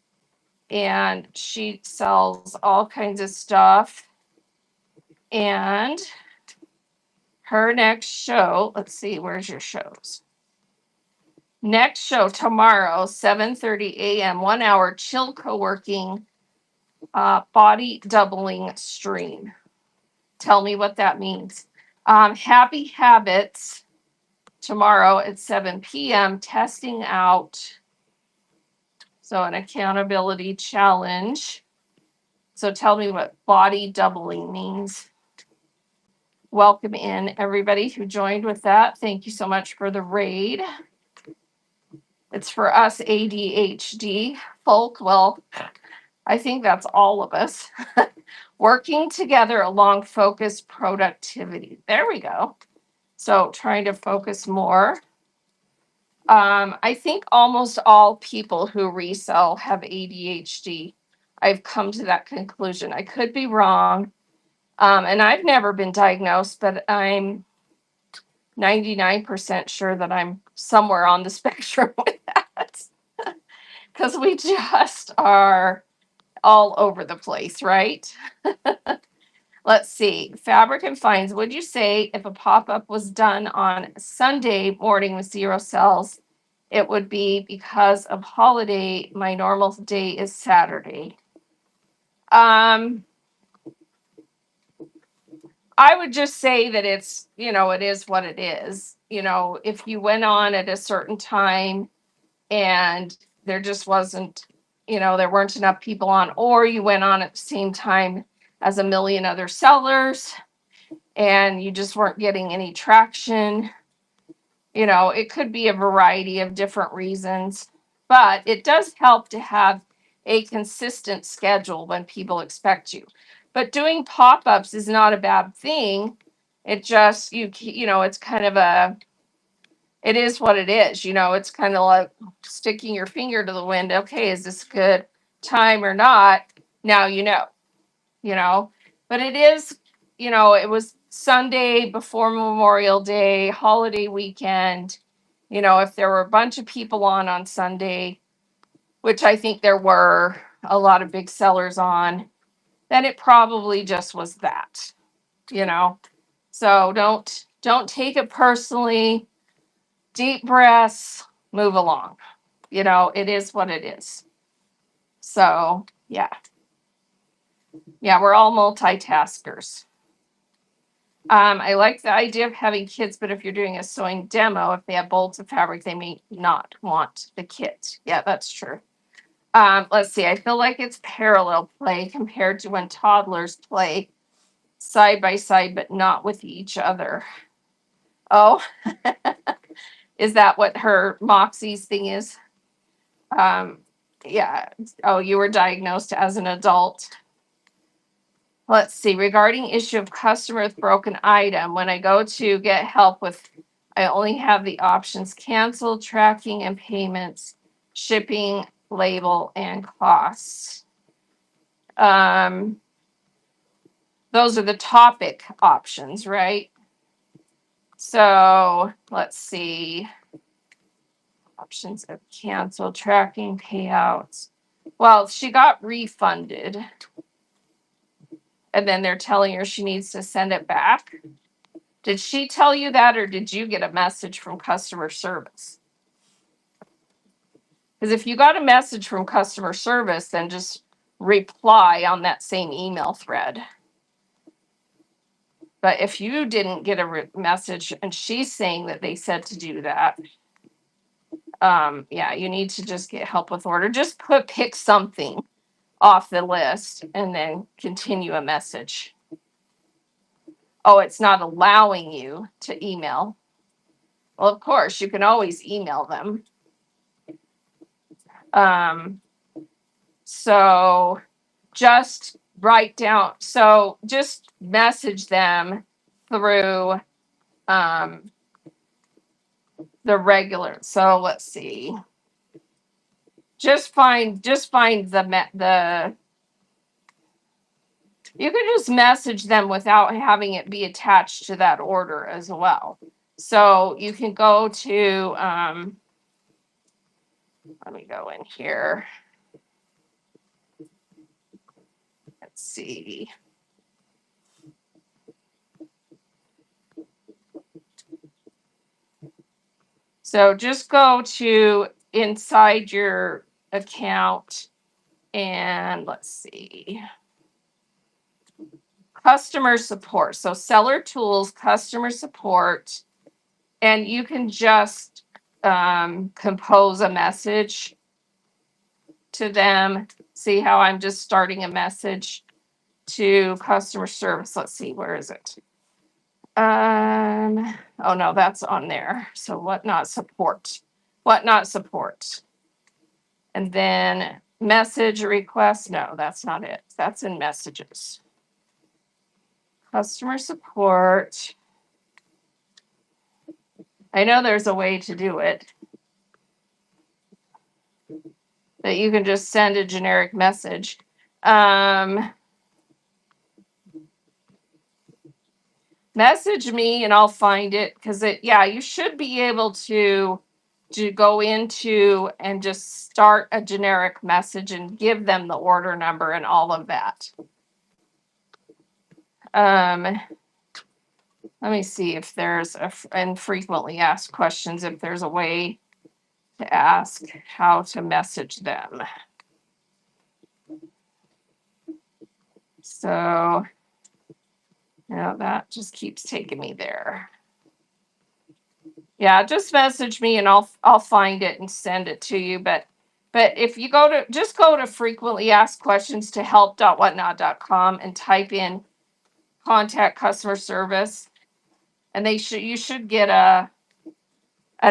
and she sells all kinds of stuff. And her next show, let's see, where's your shows? Next show tomorrow, 7:30 a.m., 1 hour chill co-working body doubling stream. Tell me what that means. Happy Habits tomorrow at 7 p.m. testing out. So an accountability challenge. So tell me what body doubling means. Welcome in everybody who joined with that. Thank you so much for the raid. It's for us ADHD folk. Well, I think that's all of us. Working together along focused productivity. There we go. So trying to focus more. I think almost all people who resell have ADHD. I've come to that conclusion. I could be wrong. And I've never been diagnosed, but I'm 99% sure that I'm somewhere on the spectrum with that. Because we just are all over the place, right? Let's see. Fabric and Finds. Would you say if a pop-up was done on Sunday morning with 0 sales, it would be because of holiday? My normal day is Saturday. I would just say that it's, it is what it is. If you went on at a certain time and there just wasn't, there weren't enough people on, or you went on at the same time as a million other sellers and you just weren't getting any traction, it could be a variety of different reasons, but it does help to have a consistent schedule when people expect you. But doing pop-ups is not a bad thing. It just, it's kind of it is what it is. It's kind of like sticking your finger to the wind. Okay, is this a good time or not? Now you know. But it is, it was Sunday before Memorial Day, holiday weekend. If there were a bunch of people on Sunday, which I think there were a lot of big sellers on, then it probably just was that, you know. So don't take it personally. Deep breaths, move along. It is what it is. So, yeah. Yeah, we're all multitaskers. I like the idea of having kits, but if you're doing a sewing demo, if they have bolts of fabric, they may not want the kit. Yeah, that's true. Let's see. I feel like it's parallel play compared to when toddlers play side by side, but not with each other. Oh, is that what her Moxie's thing is? Yeah. Oh, you were diagnosed as an adult. Let's see. Regarding issue of customer with broken item, when I go to get help with, I only have the options cancel, tracking, and payments, shipping, label, and costs. Those are the topic options, right? So let's see. Options of cancel, tracking, payouts. Well, she got refunded. And then they're telling her she needs to send it back. Did she tell you that, or did you get a message from customer service? Because if you got a message from customer service, then just reply on that same email thread. But if you didn't get a message and she's saying that they said to do that, yeah, you need to just get help with order. Just pick something off the list and then continue a message. Oh, it's not allowing you to email. Well, of course, you can always email them. So just write down, so just message them through the regular. So let's see. Just find the you can just message them without having it be attached to that order as well. So you can go to let me go in here. Let's see. So just go to inside your account and let's see. Customer support. So seller tools, customer support, and you can just compose a message to them. See how I'm just starting a message to customer service. Let's see, where is it? Oh no, that's on there. So whatnot support. Whatnot support. And then message request. No, that's not it. That's in messages. Customer support. I know there's a way to do it. That you can just send a generic message. Message me and I'll find it because you should be able to go into and just start a generic message and give them the order number and all of that. Let me see if there's and frequently asked questions, if there's a way to ask how to message them. So, that just keeps taking me there. Yeah, just message me and I'll find it and send it to you. But if you go to frequently asked questions to help.whatnot.com and type in contact customer service, and you should get an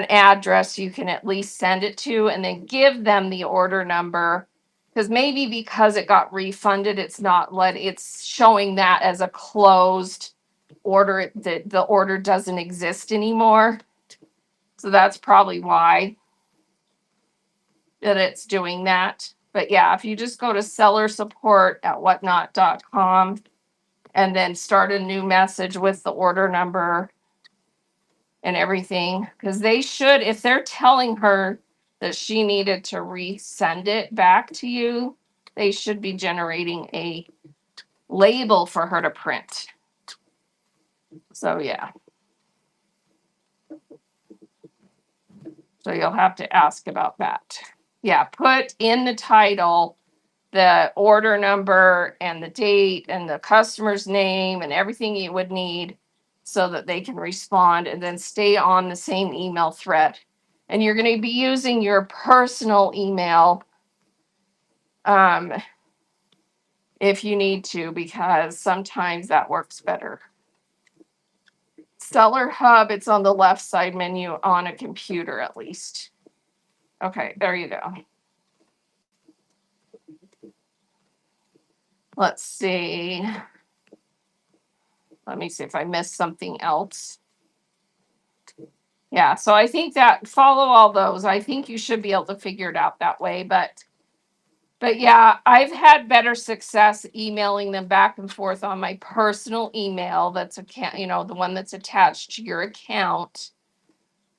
address you can at least send it to, and then give them the order number, because it got refunded, it's showing that as a closed order, that the order doesn't exist anymore. So that's probably why that it's doing that. But yeah, if you just go to seller support at whatnot.com and then start a new message with the order number and everything, because they should, if they're telling her that she needed to resend it back to you, they should be generating a label for her to print. So yeah. So you'll have to ask about that. Yeah, put in the title the order number and the date and the customer's name and everything you would need so that they can respond, and then stay on the same email thread. And you're going to be using your personal email if you need to, because sometimes that works better. Seller Hub, it's on the left side menu on a computer at least. Okay, there you go. Let's see. Let me see if I missed something else. Yeah, so I think that follow all those. I think you should be able to figure it out that way. But yeah, I've had better success emailing them back and forth on my personal email that's the one that's attached to your account,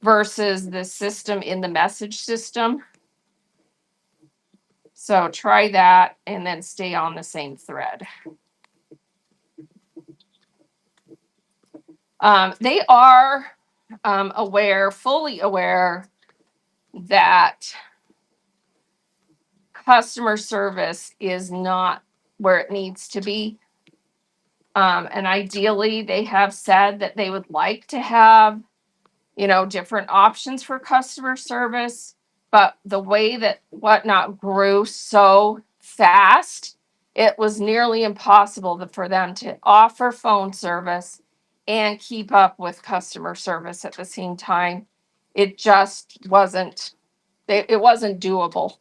versus the system in the message system. So try that and then stay on the same thread. They are fully aware that customer service is not where it needs to be. And ideally, they have said that they would like to have, different options for customer service. But the way that Whatnot grew so fast, it was nearly impossible for them to offer phone service and keep up with customer service at the same time. It just wasn't, it wasn't doable.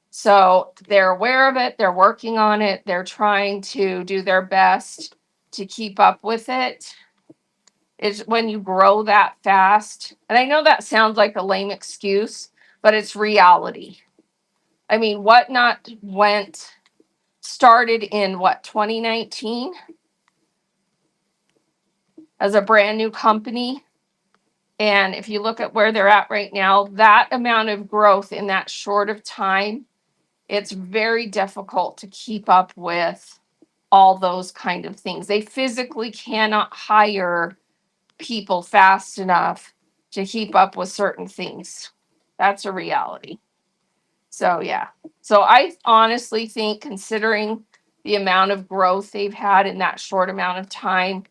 So they're aware of it, they're working on it, they're trying to do their best to keep up with it. It's when you grow that fast. And I know that sounds like a lame excuse, but it's reality. I mean, Whatnot started in 2019 as a brand new company. And if you look at where they're at right now, that amount of growth in that short of time, it's very difficult to keep up with all those kind of things. They physically cannot hire people fast enough to keep up with certain things. That's a reality. So, yeah. So, I honestly think, considering the amount of growth they've had in that short amount of time,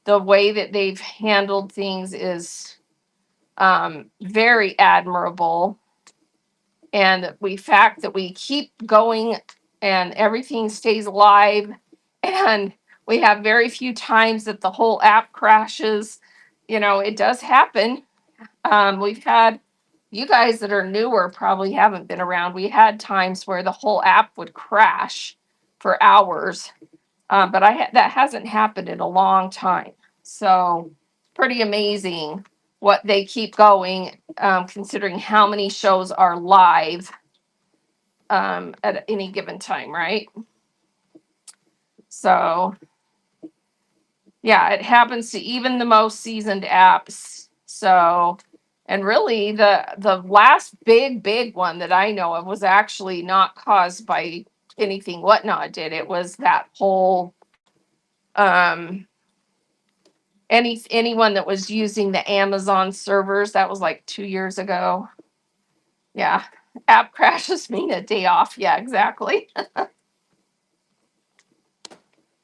the way that they've handled things is very admirable. And the fact that we keep going and everything stays alive, and we have very few times that the whole app crashes. It does happen. We've had, you guys that are newer probably haven't been around. We had times where the whole app would crash for hours, but that hasn't happened in a long time. So pretty amazing what they keep going, considering how many shows are live at any given time, right? So yeah, it happens to even the most seasoned apps. So, and really the last big one that I know of was actually not caused by anything Whatnot did. It was that whole um anyone that was using the Amazon servers. That was like 2 years ago. Yeah. App crashes mean a day off. Yeah, exactly.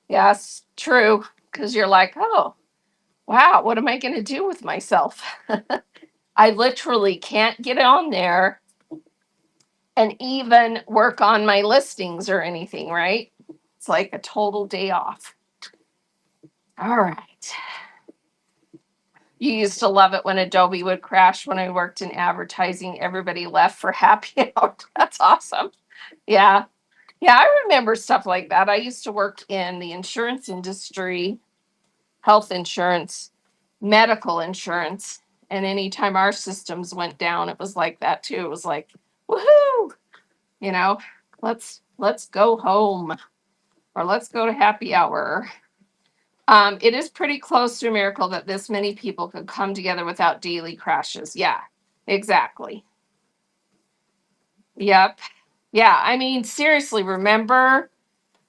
Yes, true. Because you're like, oh, wow, what am I going to do with myself? I literally can't get on there and even work on my listings or anything, right? It's like a total day off. All right. You used to love it when Adobe would crash when I worked in advertising. Everybody left for happy hour. That's awesome. Yeah. Yeah, I remember stuff like that. I used to work in the insurance industry, health insurance, medical insurance. And anytime our systems went down, it was like that too. It was like, woohoo, you know, let's go home or let's go to happy hour. It is pretty close to a miracle that this many people could come together without daily crashes. Yeah, exactly. Yep. Yeah, I mean, seriously, remember,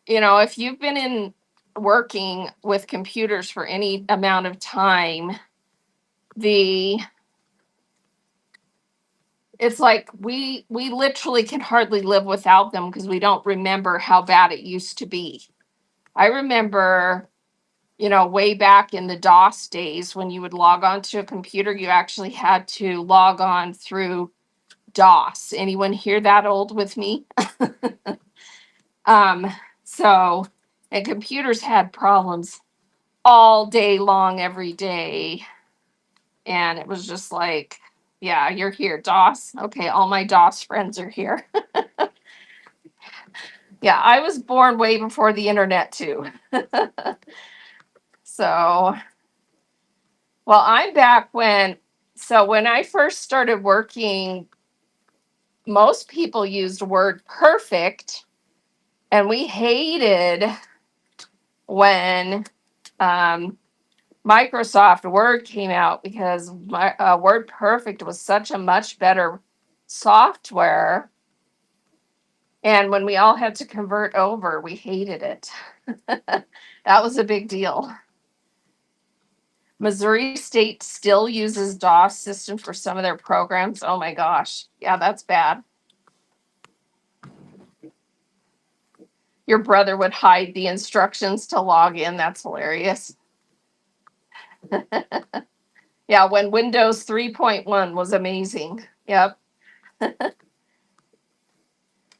if you've been in working with computers for any amount of time, the it's like we literally can hardly live without them because we don't remember how bad it used to be. I remember, way back in the DOS days when you would log on to a computer, you actually had to log on through DOS. Anyone hear that old with me? um, so, and computers had problems all day long, every day. And it was just like, yeah, you're here, DOS. Okay, all my DOS friends are here. Yeah, I was born way before the internet, too. So, well, I'm back when I first started working, most people used WordPerfect, and we hated when um, Microsoft Word came out because WordPerfect was such a much better software. And when we all had to convert over, we hated it. That was a big deal. Missouri State still uses DOS system for some of their programs. Oh my gosh. Yeah, that's bad. Your brother would hide the instructions to log in. That's hilarious. Yeah, when Windows 3.1 was amazing. Yep.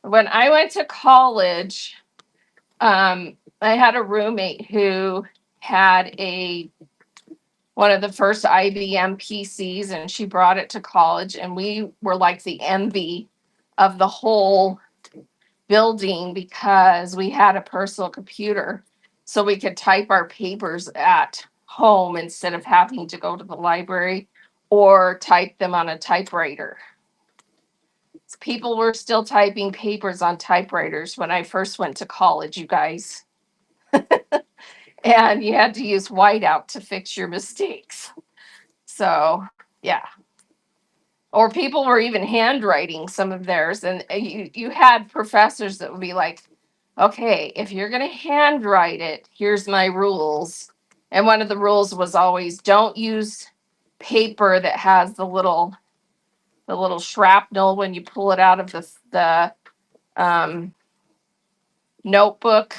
When I went to college, I had a roommate who had one of the first IBM PCs, and she brought it to college, and we were like the envy of the whole building because we had a personal computer, so we could type our papers at home instead of having to go to the library or type them on a typewriter. People were still typing papers on typewriters when I first went to college, you guys. And you had to use whiteout to fix your mistakes. So, yeah. Or people were even handwriting some of theirs, and you had professors that would be like, okay, if you're going to handwrite it, here's my rules. And one of the rules was always don't use paper that has the little shrapnel when you pull it out of the notebook,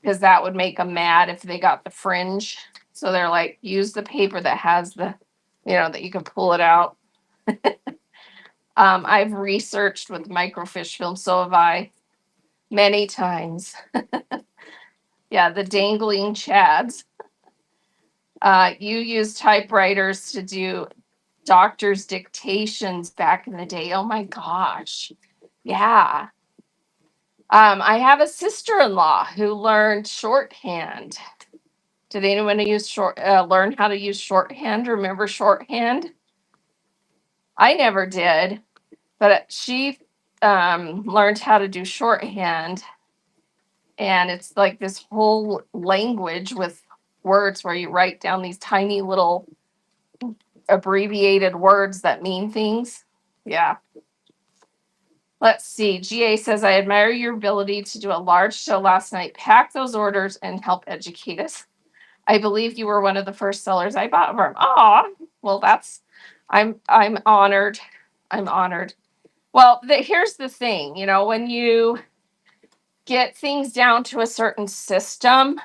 because that would make them mad if they got the fringe. So they're like, use the paper that has that you can pull it out. I've researched with microfiche film, so have I, many times. Yeah, the dangling chads. You used typewriters to do doctor's dictations back in the day. Oh my gosh. Yeah. I have a sister-in-law who learned shorthand. Did anyone learn how to use shorthand? Remember shorthand? I never did, but she learned how to do shorthand, and it's like this whole language with words where you write down these tiny little abbreviated words that mean things. Yeah. Let's see. GA says, I admire your ability to do a large show last night, pack those orders, and help educate us. I believe you were one of the first sellers I bought from. Aw, well, I'm honored. I'm honored. Well, here's the thing, when you get things down to a certain system,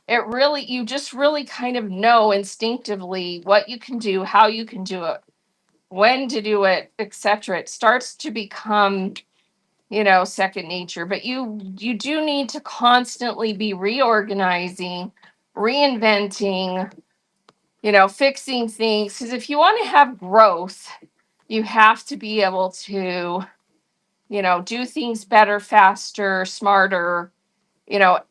you just really kind of know instinctively what you can do, how you can do it, when to do it, etc. It starts to become, second nature. But you do need to constantly be reorganizing, reinventing, fixing things. Because if you want to have growth, you have to be able to, do things better, faster, smarter,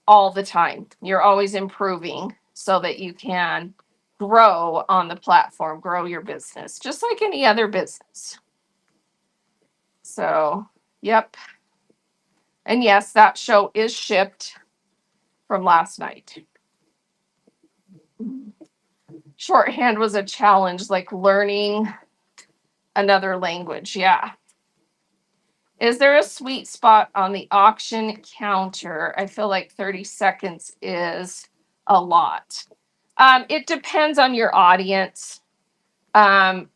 all the time. You're always improving so that you can grow on the platform, grow your business, just like any other business. So, yep. And yes, that show is shipped from last night. Shorthand was a challenge, like learning another language. Yeah. Is there a sweet spot on the auction counter? I feel like 30 seconds is a lot. It depends on your audience. And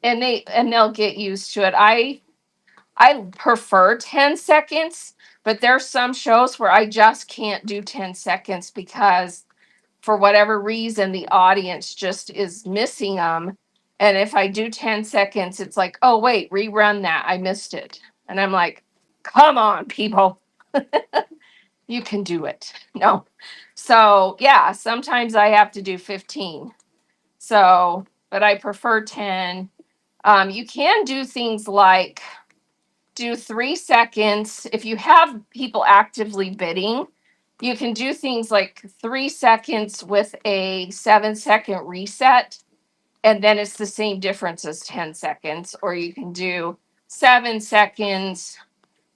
they'll get used to it. I prefer 10 seconds, but there's some shows where I just can't do 10 seconds because for whatever reason the audience just is missing them. And if I do 10 seconds, it's like, oh wait, rerun that. I missed it. And I'm like, come on, people. You can do it. No. So yeah, sometimes I have to do 15. So, but I prefer 10. You can do things like do 3 seconds. If you have people actively bidding, you can do things like 3 seconds with a 7-second reset, and then it's the same difference as 10 seconds. Or you can do 7 seconds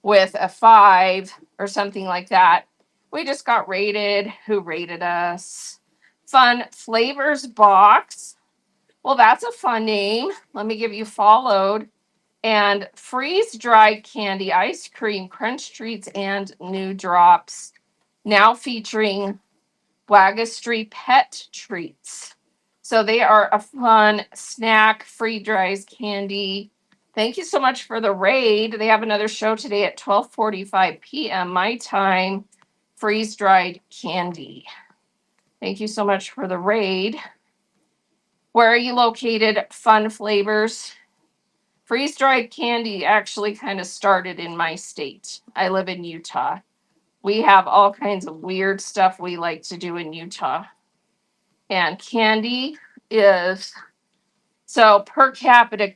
with a 5 or something like that. We just got rated. Who rated us? Fun Flavors Box. Well, that's a fun name. Let me give you followed. And freeze dried candy, ice cream, crunch treats, and new drops. Now featuring Wagastry pet treats. So they are a fun snack, free dries candy. Thank you so much for the raid. They have another show today at 12:45 p.m. my time. Freeze dried candy. Thank you so much for the raid. Where are you located? Fun Flavors. Freeze dried candy actually kind of started in my state. I live in Utah. We have all kinds of weird stuff we like to do in Utah. And candy is so per capita,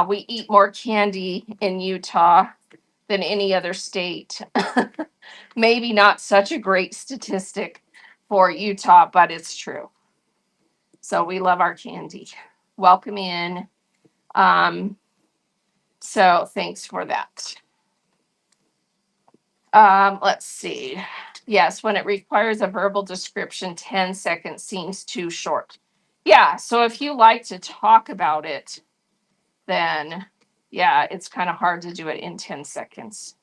we eat more candy in Utah than any other state. Maybe not such a great statistic for Utah, but it's true. So we love our candy. Welcome in. Um, so thanks for that. Let's see. Yes, when it requires a verbal description, 10 seconds seems too short. Yeah, so if you like to talk about it, then yeah, it's kind of hard to do it in 10 seconds.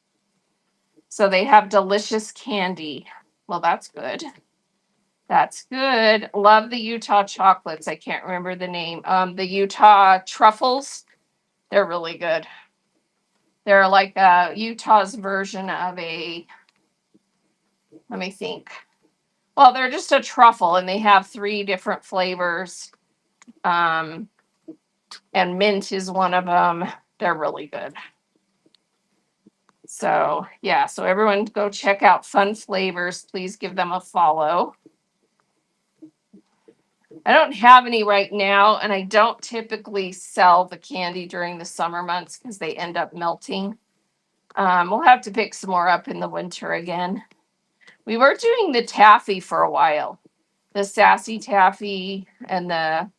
So they have delicious candy. Well, that's good. That's good. Love the Utah chocolates. I can't remember the name. The Utah truffles. They're really good. They're like Utah's version of a, let me think. Well, they're just a truffle and they have 3 different flavors. And mint is one of them. They're really good. So, yeah, so everyone go check out Fun Flavors. Please give them a follow. I don't have any right now, and I don't typically sell the candy during the summer months because they end up melting. We'll have to pick some more up in the winter again. We were doing the taffy for a while, the sassy taffy and the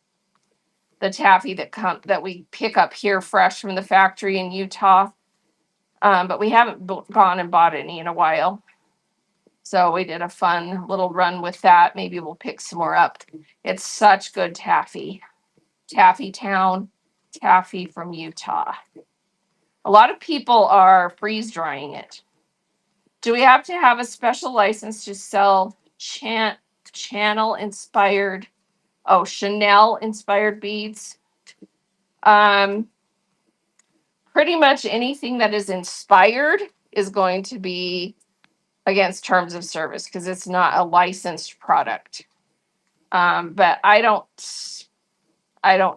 taffy that we pick up here fresh from the factory in Utah. But we haven't gone and bought any in a while. So we did a fun little run with that. Maybe we'll pick some more up. It's such good taffy. Taffy Town, taffy from Utah. A lot of people are freeze drying it. Do we have to have a special license to sell Chanel inspired, Chanel inspired beads? Pretty much anything that is inspired is going to be against terms of service because it's not a licensed product. But I don't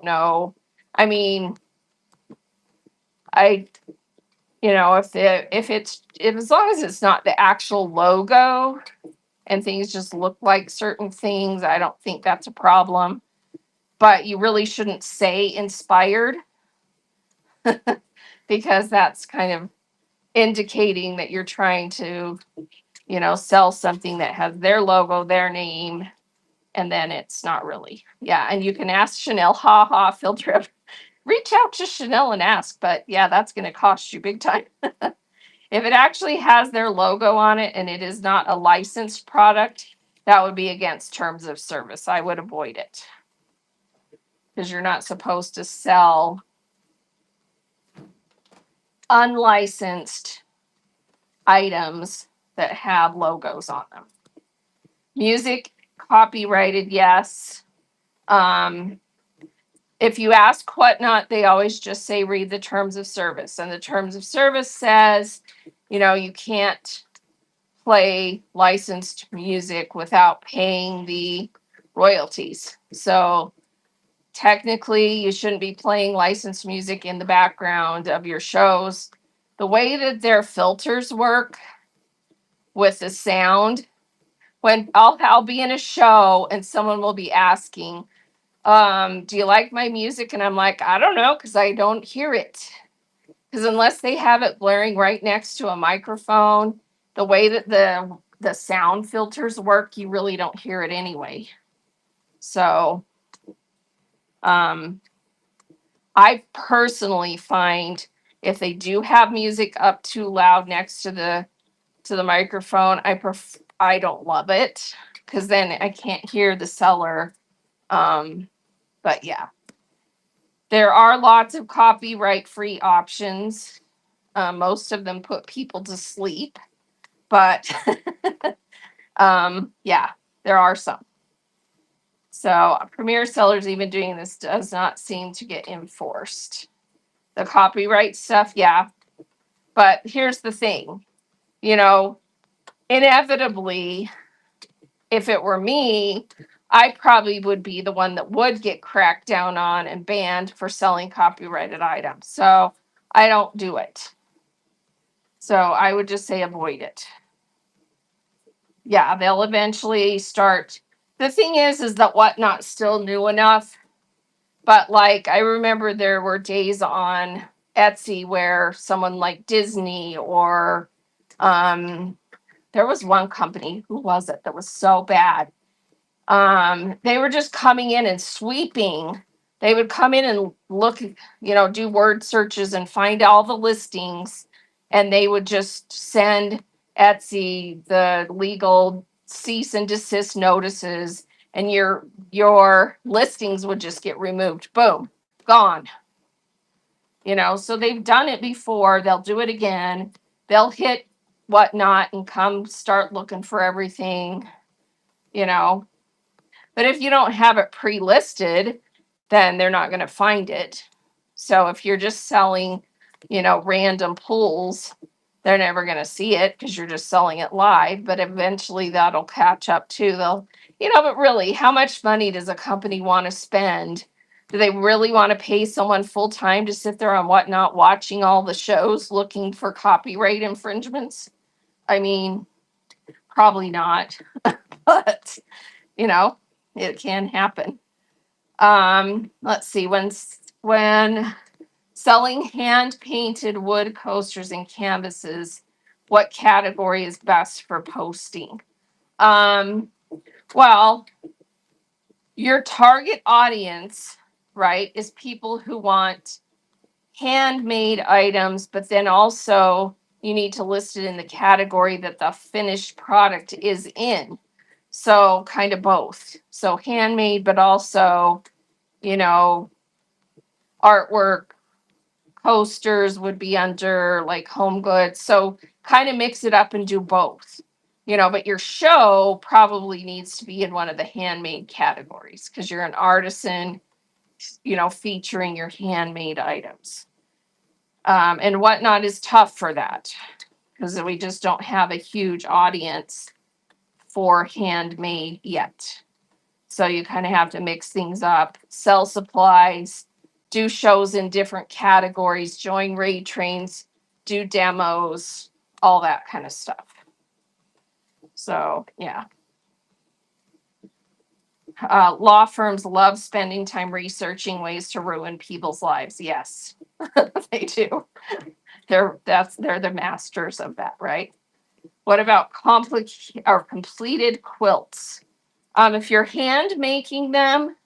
know. I mean, I if as long as it's not the actual logo and things just look like certain things, I don't think that's a problem. But you really shouldn't say inspired because that's kind of indicating that you're trying to, sell something that has their logo, their name, and then it's not really. Yeah, and you can ask Chanel, field trip. Reach out to Chanel and ask, but yeah, that's going to cost you big time. If it actually has their logo on it and it is not a licensed product, that would be against terms of service. I would avoid it because you're not supposed to sell unlicensed items that have logos on them. Music, copyrighted, yes. If you ask Whatnot, they always just say read the terms of service. And the terms of service says, you can't play licensed music without paying the royalties. So technically, you shouldn't be playing licensed music in the background of your shows. The way that their filters work with the sound, when I'll be in a show and someone will be asking, do you like my music? And I'm like, I don't know, because I don't hear it. Because unless they have it blaring right next to a microphone, the way that the sound filters work, you really don't hear it anyway. So I personally find if they do have music up too loud next to the microphone, I don't love it because then I can't hear the seller. But yeah, there are lots of copyright free options. Most of them put people to sleep, but yeah, there are some. So Premier Sellers even doing this does not seem to get enforced. The copyright stuff, yeah. But here's the thing, you know, inevitably, if it were me, I probably would be the one that would get cracked down on and banned for selling copyrighted items. So I don't do it. So I would just say avoid it. Yeah, they'll eventually start. The thing is that Whatnot's still new enough. But like, I remember there were days on Etsy where someone like Disney or there was one company, who was it, that was so bad? They were just coming in and sweeping. They would come in and look, do word searches and find all the listings, and they would just send Etsy the legal cease and desist notices, and your listings would just get removed. Boom, gone. So they've done it before. They'll do it again. They'll hit Whatnot and come start looking for everything, you know. But if you don't have it pre-listed, then they're not going to find it. So if you're just selling, random pools, they're never going to see it because you're just selling it live. But eventually that'll catch up too. But really, how much money does a company want to spend? Do they really want to pay someone full time to sit there on Whatnot watching all the shows looking for copyright infringements? I mean, probably not. But you know, it can happen. Let's see, when selling hand painted wood coasters and canvases, what category is best for posting? Um, well, your target audience, right, is people who want handmade items, but then also you need to list it in the category that the finished product is in. So kind of both. So handmade, but also, you know, artwork, posters would be under like home goods. So kind of mix it up and do both. But your show probably needs to be in one of the handmade categories because you're an artisan, featuring your handmade items. And Whatnot is tough for that because we just don't have a huge audience for handmade yet. So you kind of have to mix things up, sell supplies, do shows in different categories, join raid trains, do demos, all that kind of stuff. So, yeah. Law firms love spending time researching ways to ruin people's lives. Yes, they do. They're the masters of that, right? What about completed quilts? If you're hand making them,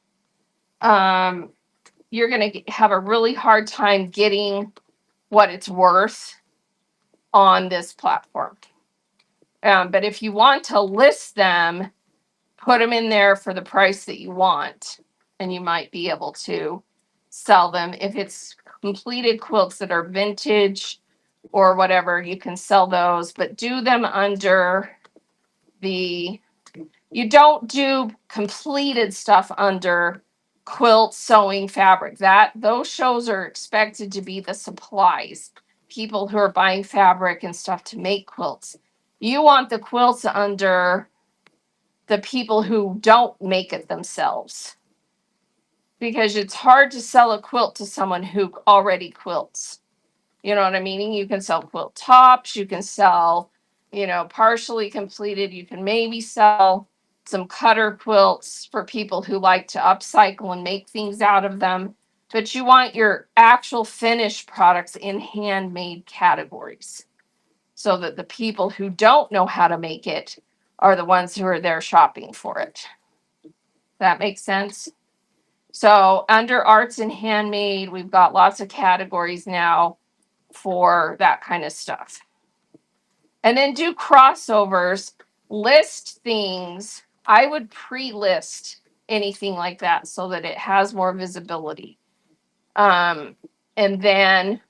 you're going to have a really hard time getting what it's worth on this platform. But if you want to list them, put them in there for the price that you want, and you might be able to sell them. If it's completed quilts that are vintage or whatever, you can sell those, but do them under you don't do completed stuff under quilt sewing fabric. Those shows are expected to be the supplies, people who are buying fabric and stuff to make quilts. You want the quilts under the people who don't make it themselves, because it's hard to sell a quilt to someone who already quilts. You know what I mean? You can sell quilt tops, you can sell, partially completed, you can maybe sell some cutter quilts for people who like to upcycle and make things out of them. But you want your actual finished products in handmade categories so that the people who don't know how to make it are the ones who are there shopping for it. That makes sense? So under arts and handmade, we've got lots of categories now for that kind of stuff. And then do crossovers, list things. I would pre-list anything like that so that it has more visibility. And then,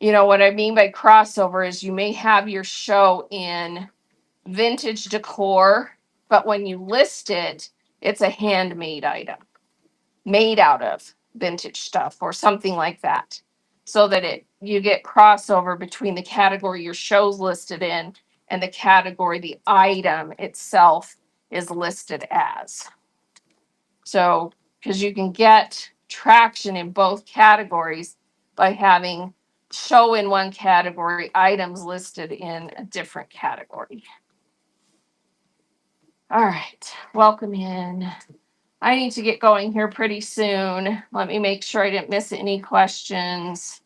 what I mean by crossover is you may have your show in vintage decor, but when you list it, it's a handmade item made out of vintage stuff or something like that, so that you get crossover between the category your show's listed in and the category the item itself is listed as. So, because you can get traction in both categories by having show in one category, items listed in a different category. All right, welcome in. I need to get going here pretty soon. Let me make sure I didn't miss any questions.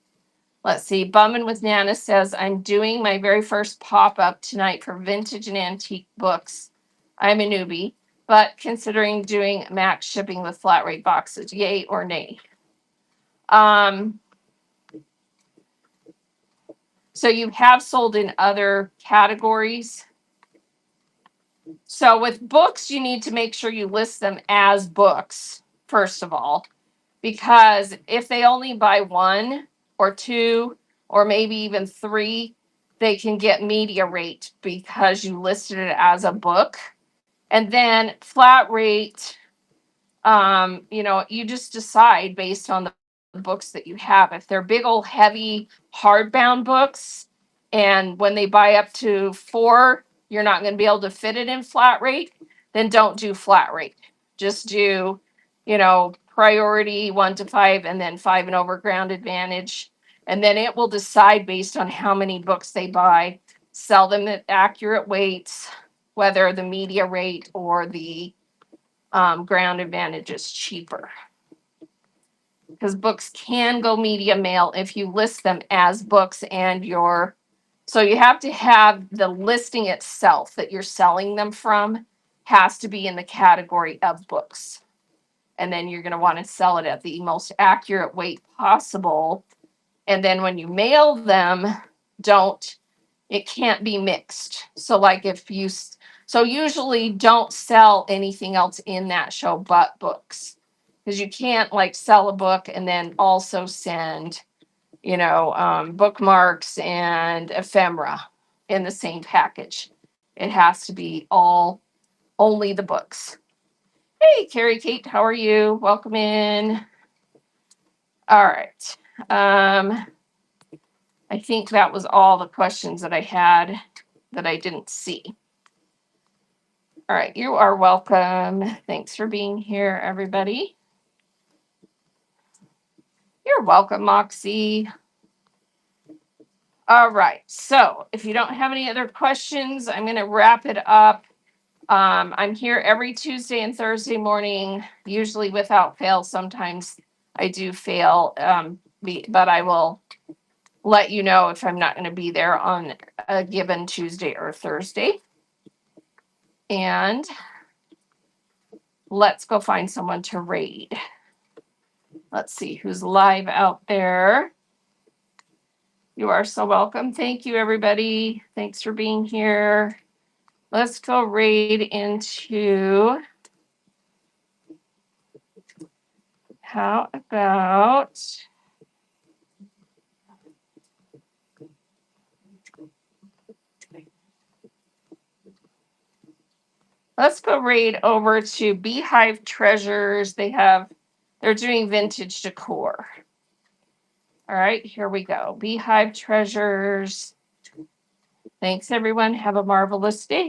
Let's see. Bummin' with Nana says, I'm doing my very first pop up tonight for vintage and antique books. I'm a newbie, but considering doing max shipping with flat rate boxes, yay or nay? So you have sold in other categories. So with books, you need to make sure you list them as books, first of all, because if they only buy one or two or maybe even three, they can get media rate because you listed it as a book. And then flat rate, you just decide based on the books that you have. If they're big old heavy hardbound books, and when they buy up to 4, you're not going to be able to fit it in flat rate, then don't do flat rate. Just do, priority 1 to 5 and then 5 and over ground advantage. And then it will decide based on how many books they buy, sell them at accurate weights, whether the media rate or the ground advantage is cheaper, because books can go media mail if you list them as books so you have to have the listing itself that you're selling them from has to be in the category of books. And then you're going to want to sell it at the most accurate weight possible. And then when you mail them, it can't be mixed. So like usually don't sell anything else in that show but books, because you can't like sell a book and then also send, bookmarks and ephemera in the same package. It has to be only the books. Hey, Carrie Kate, how are you? Welcome in. All right. I think that was all the questions that I had that I didn't see. All right, you are welcome. Thanks for being here, everybody. You're welcome, Moxie. All right, so if you don't have any other questions, I'm going to wrap it up. I'm here every Tuesday and Thursday morning, usually without fail. Sometimes I do fail, but I will let you know if I'm not going to be there on a given Tuesday or Thursday. And let's go find someone to raid. Let's see who's live out there. You are so welcome. Thank you, everybody. Thanks for being here. Let's go raid into, how about, let's go raid over to Beehive Treasures. They're doing vintage decor. All right, here we go. Beehive Treasures. Thanks, everyone. Have a marvelous day.